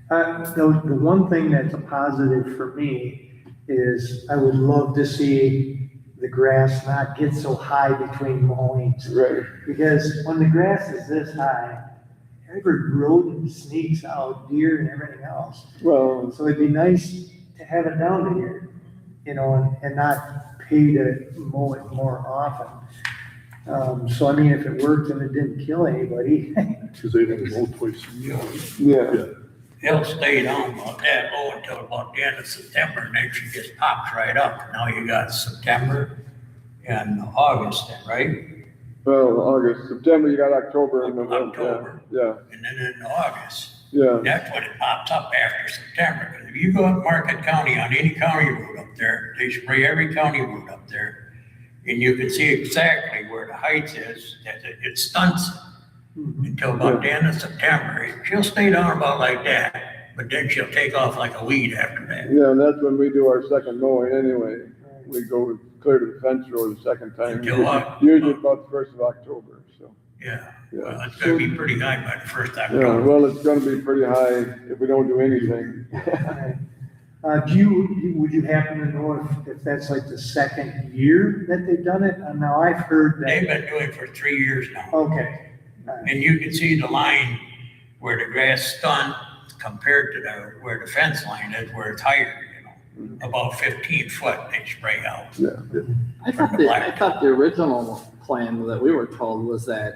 The one thing that's a positive for me is I would love to see the grass not get so high between mowings. right, Because when the grass is this high, every rodent sneaks out, deer and everything else. well, So it'd be nice to have it down to here, and not pay to mow it more often. So I mean, if it worked and it didn't kill anybody, Because they don't mow twice a year. Yeah, They'll stay down about that low until about the end of September, and then she just pops right up. Now you got September and August then, right? well, August, September, you got October and November, October. yeah, And then in August, yeah, that's when it pops up after September. Because if you go up Market County on any county road up there, they spray every county road up there. And you can see exactly where the height is, that it stunts it until about the end of September. She'll stay down about like that, but then she'll take off like a weed after that. yeah, and that's when we do our second mowing anyway. We go clear to the fence row the second time. Until what? Usually about the first of October, so, Yeah, yeah. well, it's gonna be pretty high by the first Yeah, October. well, it's gonna be pretty high if we don't do anything. would you happen to know if that's like the second year that they've done it? Now, I've heard They've that, been doing it for 3 years now. okay. And you can see the line where the grass stunt compared to where the fence line is, where it's higher, about 15 foot they spray out. Yeah, I thought the original plan that we were told was that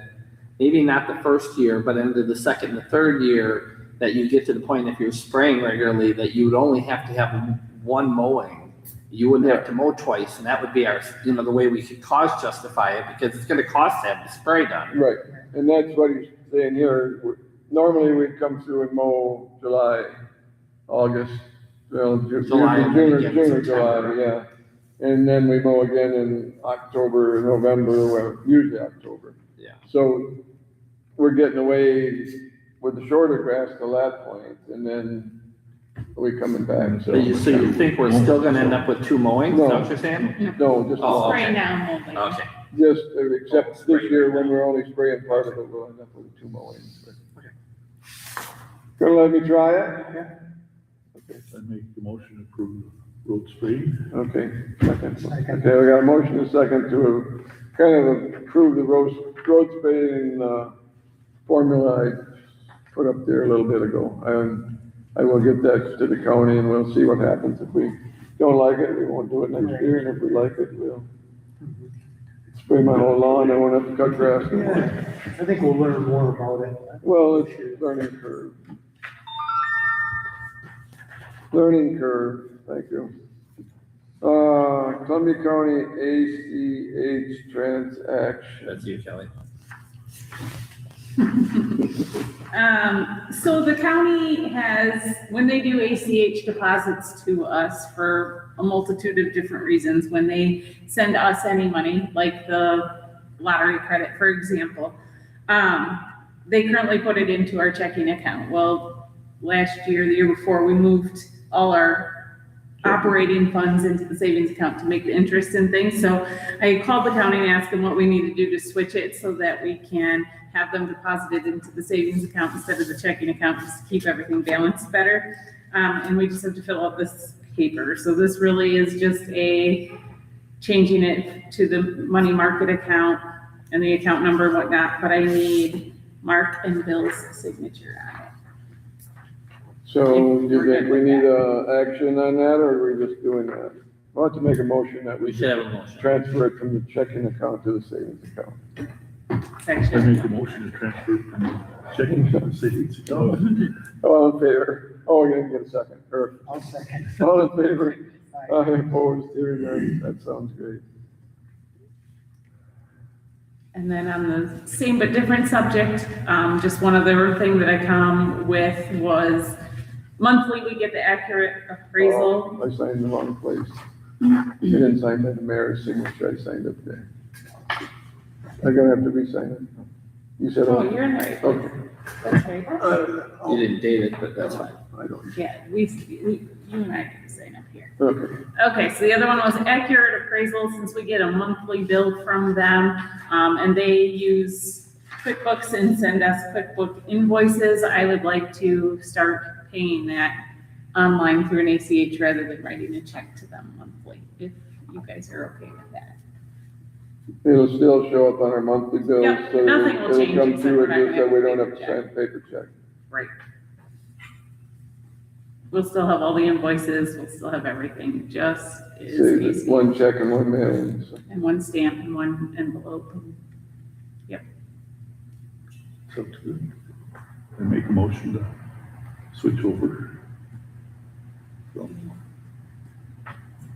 maybe not the first year, but into the second and the third year, that you get to the point if you're spraying regularly, that you would only have to have one mowing. You wouldn't have to mow twice, and that would be our, the way we could cost justify it, because it's gonna cost to have the spray done. right, and that's what he's saying here. Normally, we'd come through and mow July, August, well, July and then again June or September. July, yeah. And then we mow again in October, November, well, usually October. Yeah. So we're getting away with the shorter grass till that point, and then we coming back, so. So you think we're still gonna end up with 2 mowings, is that what you're saying? No, just, Oh, okay. Spray now, mowing. Okay. just, except this year when we're only spraying part of it, we'll end up with 2 mowings. Gonna let me try it? I make the motion to approve road spade. Okay, second. Okay, we got a motion and a second to kind of approve the road spading, formula I put up there a little bit ago. I will get that to the county and we'll see what happens. If we don't like it, we won't do it next year, and if we like it, we'll spray my whole lawn, I won't have to cut grass anymore. Yeah, I think we'll learn more about it. Well, it's a learning curve. Learning curve, thank you. Columbia County ACH transaction. That's you, Kelly. So the county has, when they do ACH deposits to us for a multitude of different reasons, when they send us any money, like the lottery credit, for example, they currently put it into our checking account. Well, last year, the year before, we moved all our operating funds into the savings account to make the interest and things. So I called the county and asked them what we need to do to switch it so that we can have them deposited into the savings account instead of the checking account, just to keep everything balanced better. And we just have to fill out this paper. So this really is just changing it to the money market account and the account number and whatnot, but I need Mark and Bill's signature on it. So do you think we need action on that, or are we just doing that? I'll have to make a motion that We we should have a motion. transfer it from the checking account to the savings account. I Section. make a motion to transfer from checking to the savings account. All in favor? Oh, I didn't get a second. Or, I'll second. all in favor? Aye, opposed, hearing none. That sounds great. And then on the same but different subject, just one other thing that I come with was monthly we get the accurate appraisal. Oh, I signed the wrong place. I didn't sign the mayor's signature, I signed up there. I'm gonna have to re-sign it. You said. Oh, you're in the right place. Okay. That's right. You didn't date it, but that's fine. I don't, Yeah, you and I can sign up here. okay. Okay, so the other one was accurate appraisal, since we get a monthly bill from them, and they use QuickBooks and send us QuickBook invoices. I would like to start paying that online through an ACH rather than writing a check to them monthly, if you guys are okay with that. It'll still show up on our monthly bill. Yep, so nothing will it'll change come except through we're it not just gonna that we have don't a have to paper sign a paper check. Right. we'll still have all the invoices, we'll still have everything, it just Say is that one check and one mailing, so. and one stamp and one envelope. So to, I make a motion to switch over.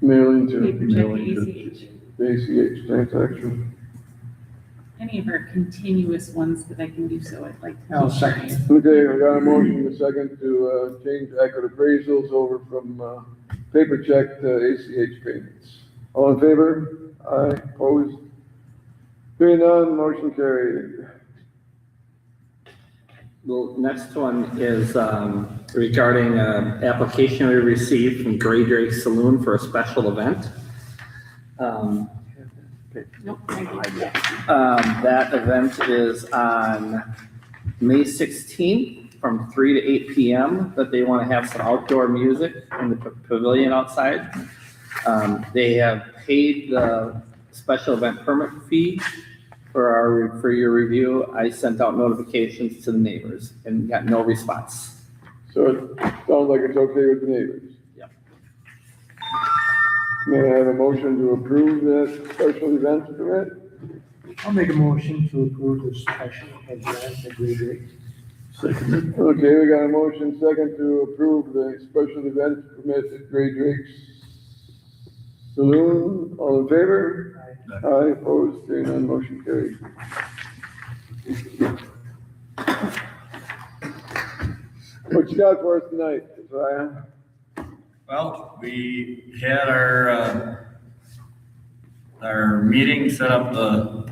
Mailing to Paper check, Mailing to- ACH, ACH transaction. any of our continuous ones that I can do so, I'd like to. I'll second. Okay, I got a motion, a second to, change accurate appraisals over from, paper check to ACH payments. All in favor? Aye, opposed? Hearing none, motion carried. The next one is regarding an application we received from Gray Drake Saloon for a special event. Nope, I did that. That event is on May 16th from 3 to 8 p.m. That they want to have some outdoor music in the pavilion outside. They have paid the special event permit fee for your review. I sent out notifications to the neighbors and got no response. So it sounds like it's okay with the neighbors. Yep. May I have a motion to approve that special event permit? I'll make a motion to approve the special event agreement. Second. Okay, we got a motion second to approve the special event permit at Gray Drake's Saloon. All in favor? Aye, opposed, hearing none, motion carried. What you got for us tonight, Josiah? Well, we had our meeting, set up the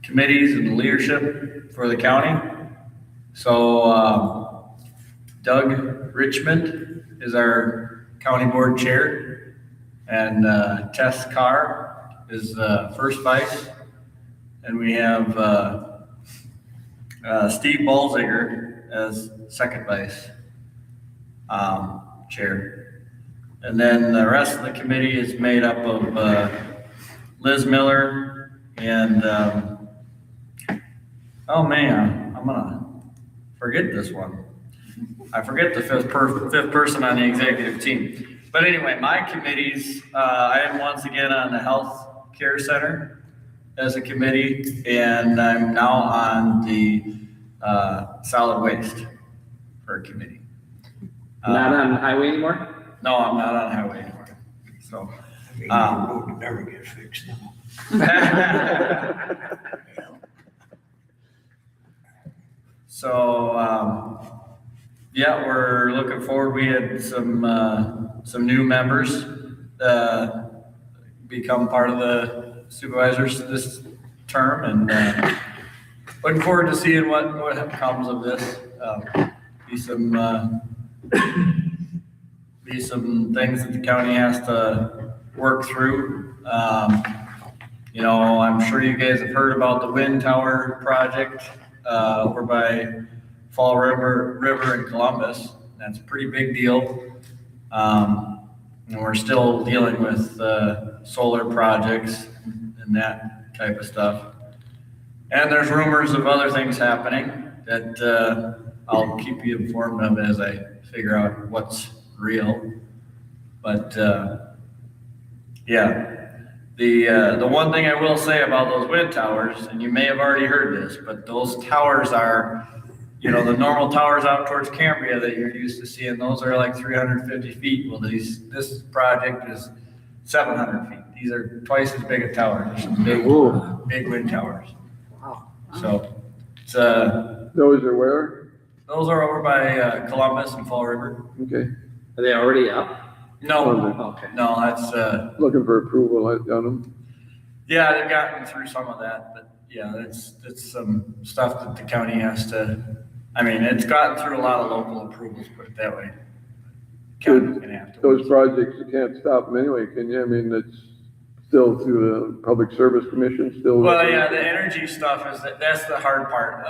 committees and the leadership for the county. So, Doug Richmond is our county board chair, and Tess Carr is first vice, and we have Steve Balziger as second vice chair. And then the rest of the committee is made up of Liz Miller and, oh man, I'm gonna forget this one. I forget the fifth person on the executive team. But anyway, my committees, I am once again on the Health Care Center as a committee, and I'm now on the Solid Waste for a committee. Not on highway anymore? No, I'm not on highway anymore. So, The road never gets fixed now. so, yeah, we're looking forward. We had some new members, become part of the supervisors this term, and, looking forward to seeing what comes of this. Be some things that the county has to work through. You know, I'm sure you guys have heard about the wind tower project over by Fall River in Columbus. That's a pretty big deal. And we're still dealing with solar projects and that type of stuff. And there's rumors of other things happening that I'll keep you informed of as I figure out what's real. But yeah, the one thing I will say about those wind towers, and you may have already heard this, but those towers are, you know, the normal towers out towards Cambria that you're used to seeing, those are like 350 feet. Well, this project is 700 feet. These are twice as big a tower. They're some big wind towers. Wow. So it's Those are where? those are over by Columbus and Fall River. Okay, Are they already up? No, Okay. no, that's looking for approval on them. yeah, they've gotten through some of that, but yeah, it's some stuff that the county has to. I mean, it's gotten through a lot of local approvals, put it that way. County's gonna have to. Those projects, you can't stop them anyway, can you? I mean, it's still through the Public Service Commission, still. Well, yeah, the energy stuff that's the hard part.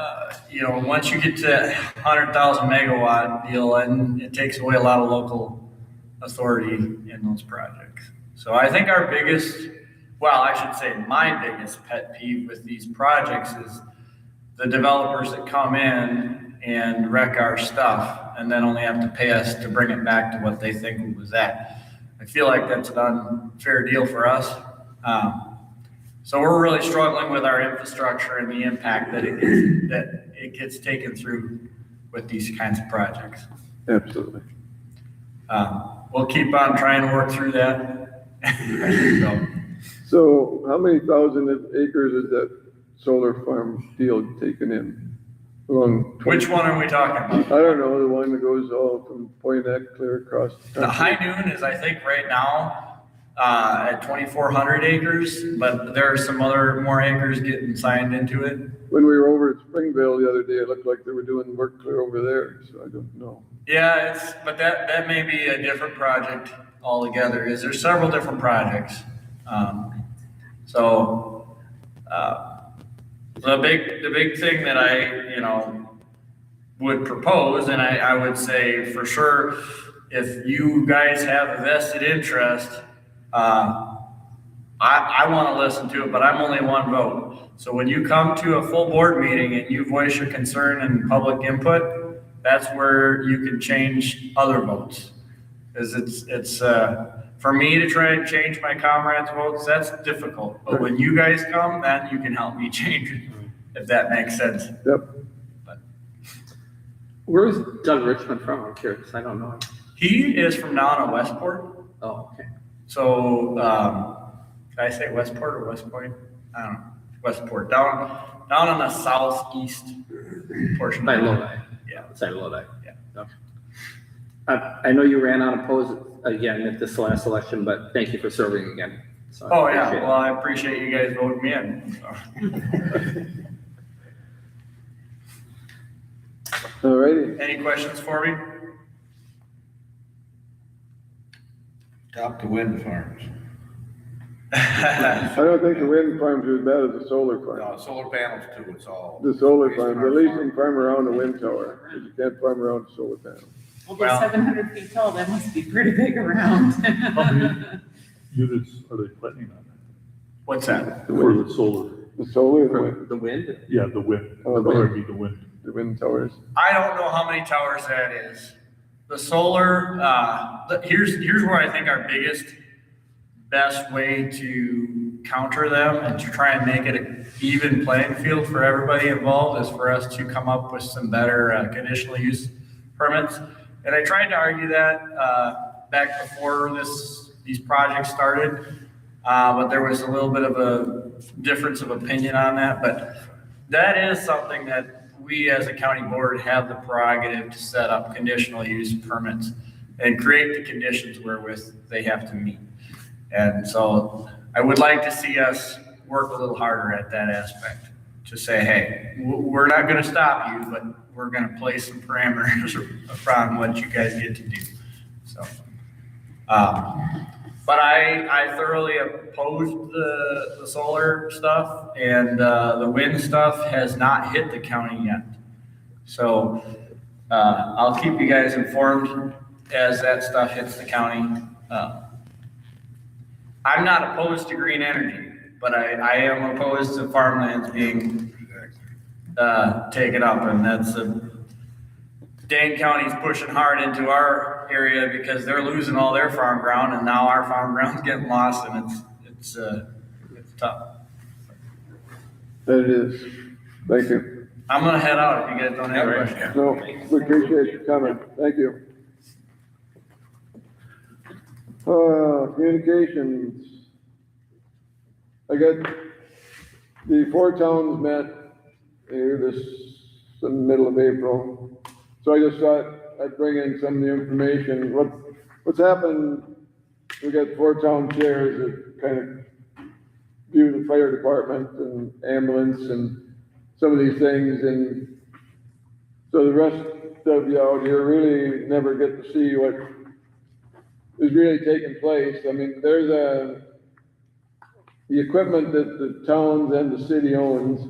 You know, once you get to 100,000 megawatt deal, and it takes away a lot of local authority in those projects. So I think our biggest, well, I should say my biggest pet peeve with these projects is the developers that come in and wreck our stuff and then only have to pay us to bring it back to what they think it was at. I feel like that's an unfair deal for us. So we're really struggling with our infrastructure and the impact that it gets taken through with these kinds of projects. Absolutely. We'll keep on trying to work through that. So, So how many thousand acres is that solar farm deal taken in? Along which one are we talking about? I don't know, the one that goes all from Point Eck clear across. The High Noon is, I think, right now at 2,400 acres, but there are some other more acres getting signed into it. When we were over at Springville the other day, it looked like they were doing work clear over there, so I don't know. Yeah, but that may be a different project altogether. There's several different projects. The big thing that I, would propose, and I would say for sure, if you guys have a vested interest, I want to listen to it, but I'm only one vote. So when you come to a full board meeting and you voice your concern and public input, that's where you can change other votes. Because it's for me to try and change my comrades' votes, that's difficult. But when you guys come, then you can help me change it, if that makes sense. Yep. Where's Doug Richmond from? I'm curious. I don't know him. He is from down in Westport. Oh, okay. So, did I say Westport or West Point? I don't know. Westport, down on the southeast portion. By Lodi. Yeah. Outside of Lodi. Yeah. Okay. I know you ran unopposed again at this last election, but thank you for serving again. So I Oh, yeah. appreciate it. Well, I appreciate you guys voting me in. So. All righty. Any questions for me? Top to wind farms. I don't think the wind farms are as bad as the solar farm. No, solar panels too, it's all. The solar farm, at least you can farm around the wind tower, but you can't farm around the solar panel. Well, they're Well- 700 feet tall, that must be pretty big around. How many units are they planning on What's that? for the solar? The solar, and the For wind, the wind? Yeah, the wind, Oh, the or wind. the wind. the wind towers. I don't know how many towers that is. The solar, here's where I think our best way to counter them and to try and make it an even playing field for everybody involved is for us to come up with some better conditional use permits. And I tried to argue that back before these projects started, but there was a little bit of a difference of opinion on that. But that is something that we as a county board have the prerogative to set up conditional use permits and create the conditions wherewith they have to meet. And so I would like to see us work a little harder at that aspect to say, hey, we're not going to stop you, but we're going to place some parameters around what you guys get to do. So, but I thoroughly opposed the solar stuff, and the wind stuff has not hit the county yet. So I'll keep you guys informed as that stuff hits the county. I'm not opposed to green energy, but I am opposed to farmlands being taken up, and that's Dane County's pushing hard into our area because they're losing all their farm ground, and now our farm ground's getting lost, and it's tough. That it is. Thank you. I'm gonna head out if you guys don't have questions. No, we appreciate your comment. Thank you. Communications. I got the four towns met here in the middle of April. So I just thought I'd bring in some of the information. What's happened, we got four town chairs that kind of view the fire department and ambulance and some of these things. And so the rest of you out here really never get to see what is really taking place. I mean, there's the equipment that the towns and the city owns.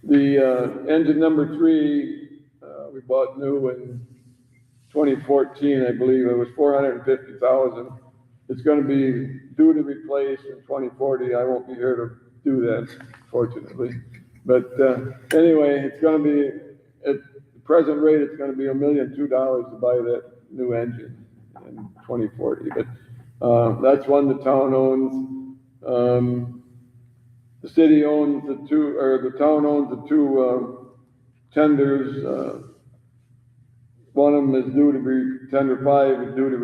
The engine number 3, we bought new in 2014, I believe. It was $450,000. It's going to be due to replace in 2040. I won't be here to do that, fortunately. But, anyway, it's gonna be, at the present rate, it's gonna be $1.2 million to buy that new engine in 2040, but, that's one the town owns. The city owns the two, or the town owns the two, tenders. One of them is due to be, tender 5 is due to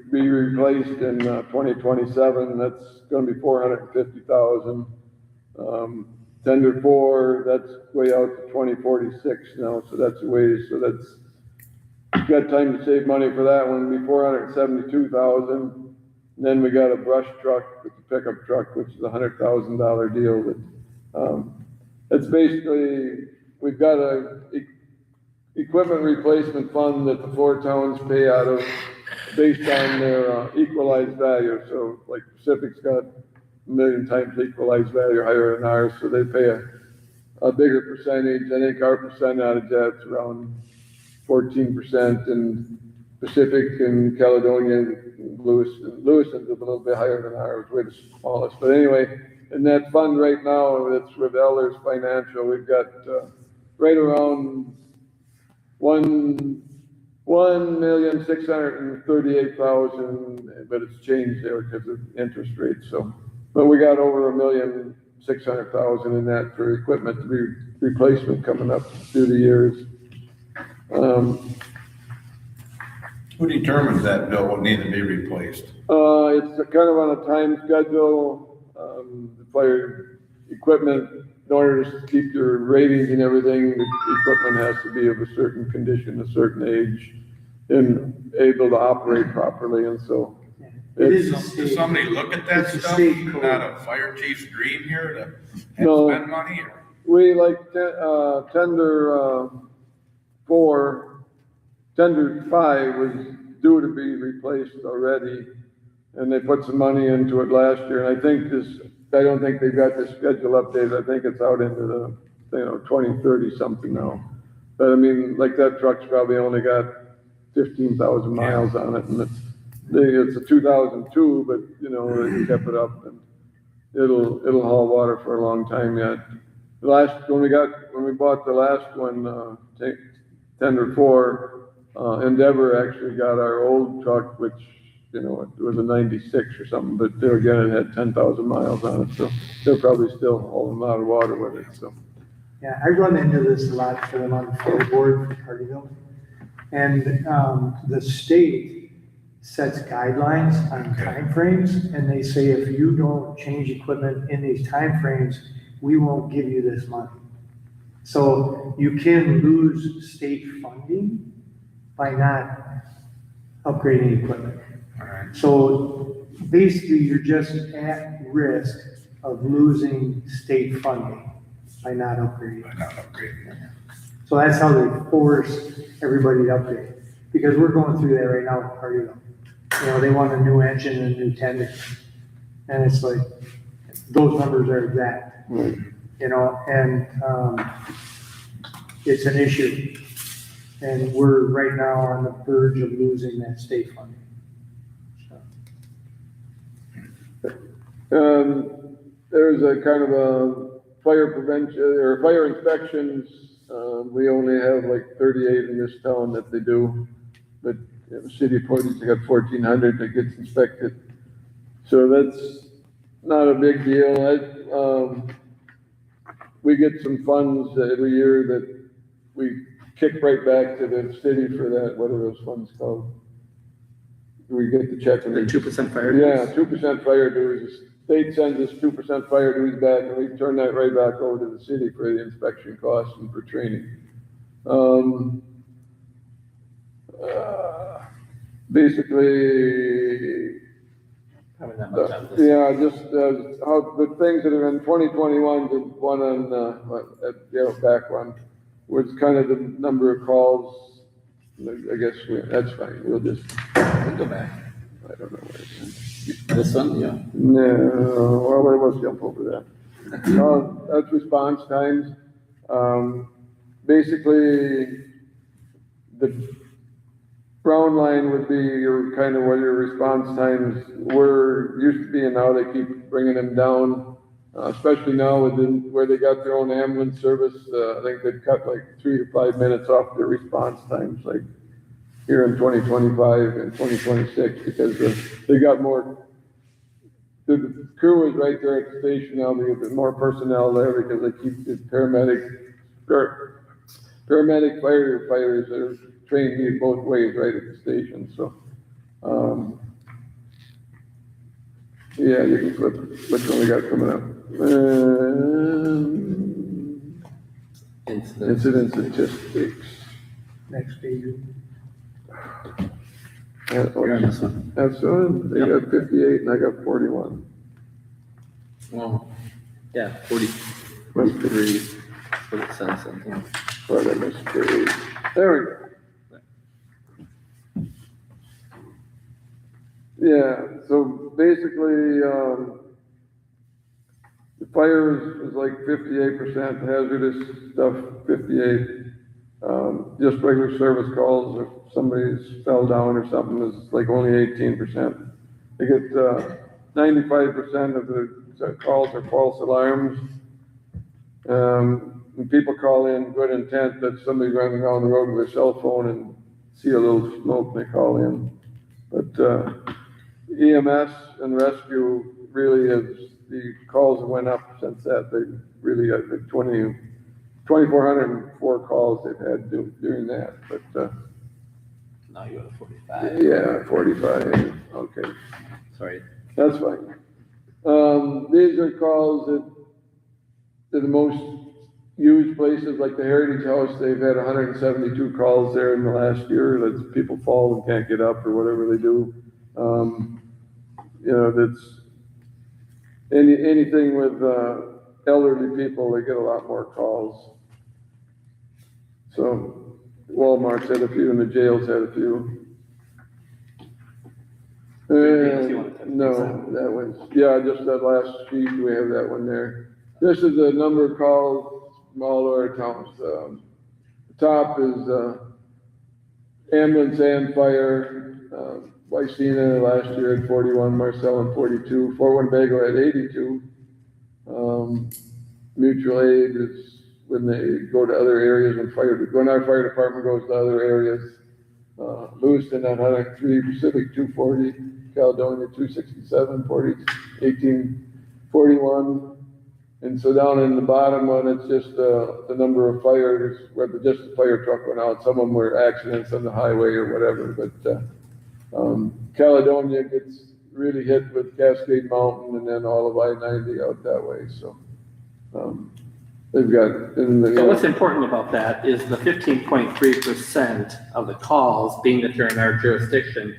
be replaced in 2027, that's gonna be $450,000. Tender 4, that's way out to 2046 now, so that's a ways, so that's, got time to save money for that one, it'll be $472,000. Then we got a brush truck, it's a pickup truck, which is a $100,000 deal, but, it's basically, we've got a equipment replacement fund that the 4 towns pay out of based on their equalized value. So like Pacific's got 1 million times equalized value higher than ours, so they pay a bigger percentage. I think our percentage that's around 14%, and Pacific and Caledonia, Lewiston's a little bit higher than ours, we're the smallest. But anyway, in that fund right now, it's with Elders Financial, we've got right around $1,638,000, but it's changed there because of interest rates. So, but we got over $1,600,000 in that for equipment replacement coming up through the years. Who determines that bill will need to be replaced? It's kind of on a time schedule. The fire equipment, in order to keep your ratings and everything, the equipment has to be of a certain condition, a certain age, and able to operate properly, and so. It is a Does state, somebody look at that It's a stuff? state code. Not a fire chief's dream here to have No. to spend money or? We like, tender, 4, tender 5 was due to be replaced already, and they put some money into it last year, and I don't think they've got the schedule updated, I think it's out into the, 2030 something now. But I mean, like that truck's probably only got 15,000 miles on it, and it's a 2002, but, they kept it up, and it'll haul water for a long time yet. When we bought the last one, tender 4, Endeavor actually got our old truck, which, it was a 96 or something, but there again, it had 10,000 miles on it, so they're probably still hauling a lot of water with it, so. yeah, I run into this a lot for them on the fire board for Carterville. And, the state sets guidelines on timeframes, and they say if you don't change equipment in these timeframes, we won't give you this money. So you can lose state funding by not upgrading equipment. So basically, you're just at risk of losing state funding by not upgrading. Not upgrading. So that's how they force everybody to upgrade. Because we're going through that right now with Carterville. They want a new engine and a new tender. And it's like, those numbers are exact. Right. And it's an issue. And we're right now on the verge of losing that state funding. There's a kind of a fire prevention, or fire inspections, we only have like 38 in this town that they do, but the city of Portage, they got 1,400 that gets inspected. So that's not a big deal. We get some funds every year that we kick right back to the city for that, what are those funds called? We get the check. The 2% fire dues? Yeah, 2% fire dues. The state sends us 2% fire dues back, and we turn that right back over to the city for the inspection costs and for training. Basically, Probably not much on this. yeah, just, how the things that are in 2021, the one on, back one, was kind of the number of calls. I guess that's fine, we'll just, Go back. I don't know where it is. This one, yeah. No, well, let's jump over that. That's response times. Basically, the brown line would be your what your response times were, used to be, and now they keep bringing them down. Especially now where they got their own ambulance service, I think they've cut like 3 to 5 minutes off their response times, like here in 2025 and 2026, because they got more, the crew is right there at the station now, they get more personnel there because they keep the paramedic firefighters that are trained both ways right at the station, so. Yeah, you can flip it. Which one we got coming up? Incident statistics. Next page. You're on this one. That's one, they got 58 and I got 41. Oh, yeah, 43, what it says, something. Right, I missed page. There we go. Yeah, so basically, the fire is like 58%, hazardous stuff 58. Just regular service calls, if somebody's fell down or something, is like only 18%. They get 95% of the calls are false alarms. When people call in good intent that somebody's running down the road with a cell phone and see a little smoke, they call in. But EMS and rescue really has, the calls that went up since that, they really got the 2,404 calls they've had during that, but, Now you're at 45. yeah, 45, okay, Sorry. that's fine. These are calls that the most used places, like the Heritage House, they've had 172 calls there in the last year, that people fall and can't get up or whatever they do. You know, that's, anything with, elderly people, they get a lot more calls. So Walmart's had a few and the jails had a few. No, that one's, yeah, just that last sheet, we have that one there. This is the number of calls from all our towns. The top is, ambulance and fire, Wycena last year had 41, Marcel had 42, Fort Winnebago had 82. Mutual aid is when they go to other areas when our fire department goes to other areas. Lewiston at 103, Pacific 240, Caledonia 267, 1841. And so down in the bottom one, it's just the number of fires, whether just the fire truck went out. Some of them were accidents on the highway or whatever, but Caledonia gets really hit with Cascade Mountain and then all of I-90 out that way, so. They've got. So what's important about that is the 15.3% of the calls, being that you're in our jurisdiction,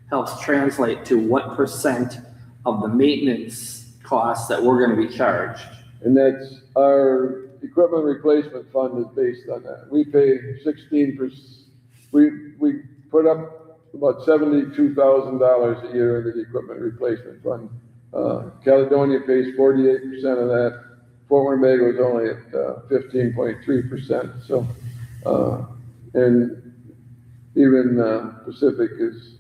helps translate to what percent of the maintenance costs that we're gonna be charged. And that's our equipment replacement fund is based on that. We pay 16%, we put up about $72,000 a year into the equipment replacement fund. Caledonia pays 48% of that. Fort Winnebago is only at 15.3%. So, and even Pacific is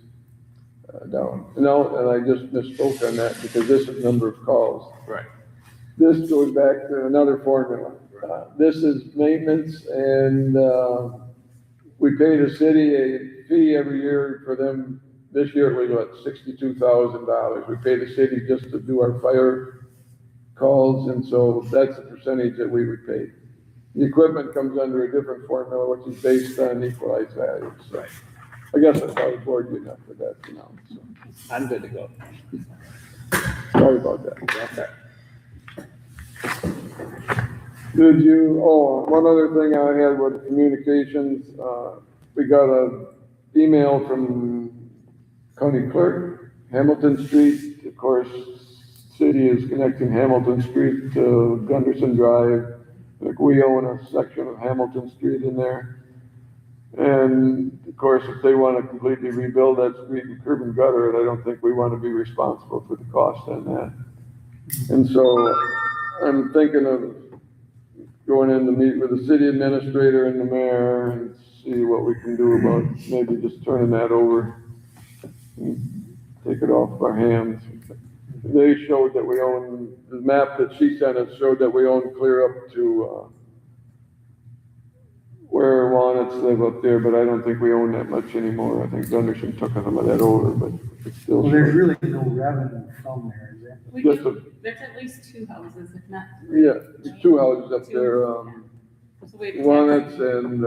down. No, and I just misspoke on that because this is number of calls. Right. This goes back to another formula. This is maintenance, and we pay the city a fee every year for them. This year it was what, $62,000. We pay the city just to do our fire calls, and so that's the percentage that we would pay. The equipment comes under a different formula, which is based on equalized values. So Right. I guess I probably bored you enough with that for now. So I'm good to go. sorry about that. That's it. Did you, one other thing I had with communications, we got an email from county clerk, Hamilton Street. Of course, city is connecting Hamilton Street to Gunderson Drive. Like we own a section of Hamilton Street in there. And of course, if they want to completely rebuild that street and curb and gutter it, I don't think we want to be responsible for the cost on that. And so I'm thinking of going in to meet with the city administrator and the mayor and see what we can do about maybe just turning that over and take it off our hands. they showed that we own, the map that she sent us showed that we own clear up to, where Walnuts live up there, but I don't think we own that much anymore. I think Gunderson took some of that over, but it's still. Well, there's really no revenue from there, is there? We Just do, there's at least two houses, if not three. Yeah, there's two houses up there, So we- Walnuts and,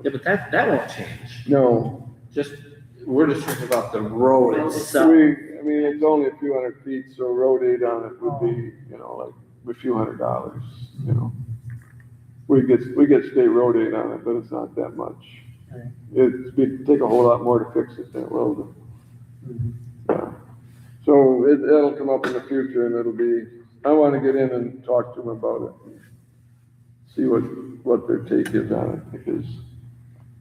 Yeah, but that won't change. no. Just, we're just talking about the road itself. I mean, it's only a few hundred feet, so road aid on it would be, like a few $100s, We get state road aid on it, but it's not that much. Right. It'd take a whole lot more to fix it than it will to. Mhm. Yeah. So that'll come up in the future and it'll be, I wanna get in and talk to them about it. See what their take is on it, because,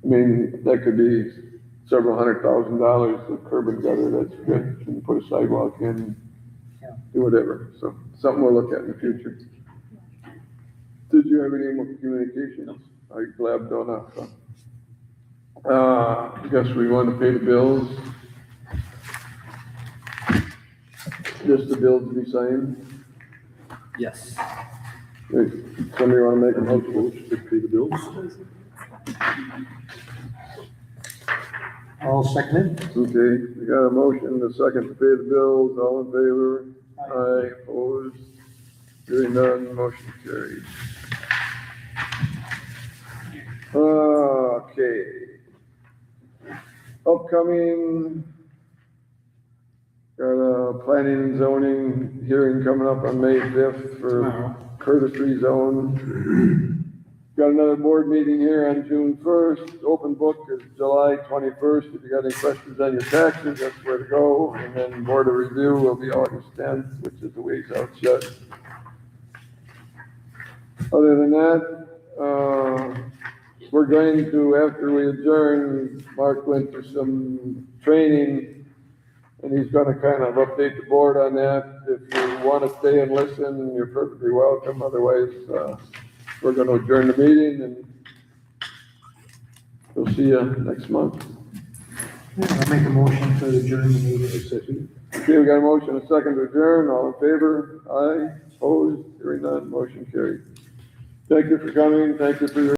I mean, that could be several $100,000 of curb and gutter, that's good, and put a sidewalk in, Yeah. do whatever, so, something we'll look at in the future. Did you have any more communications? I blabbed on enough. I guess we want to pay the bills. Just the bills to be signed. Yes. Hey, somebody want to make a motion? To pay the bills? All seconded? Okay, we got a motion, a second to pay the bills, all in favor? Aye, opposed? Hearing none, motion carried. Okay. Upcoming, got a planning and zoning hearing coming up on May 5th for Curtis Free Zone. Got another board meeting here on June 1st. Open book is July 21st. If you got any questions on your taxes, that's where to go. And then board of review will be August 10th, which is a ways out yet. Other than that, we're going to, after we adjourn, Mark went to some training, and he's gonna kind of update the board on that. If you want to stay and listen, you're perfectly welcome. Otherwise, we're gonna adjourn the meeting, and we'll see you next month. I'll make a motion to adjourn the meeting. Okay, we got a motion, a second to adjourn. All in favor? Aye. Opposed? Hearing none, motion carried. Thank you for coming. Thank you for your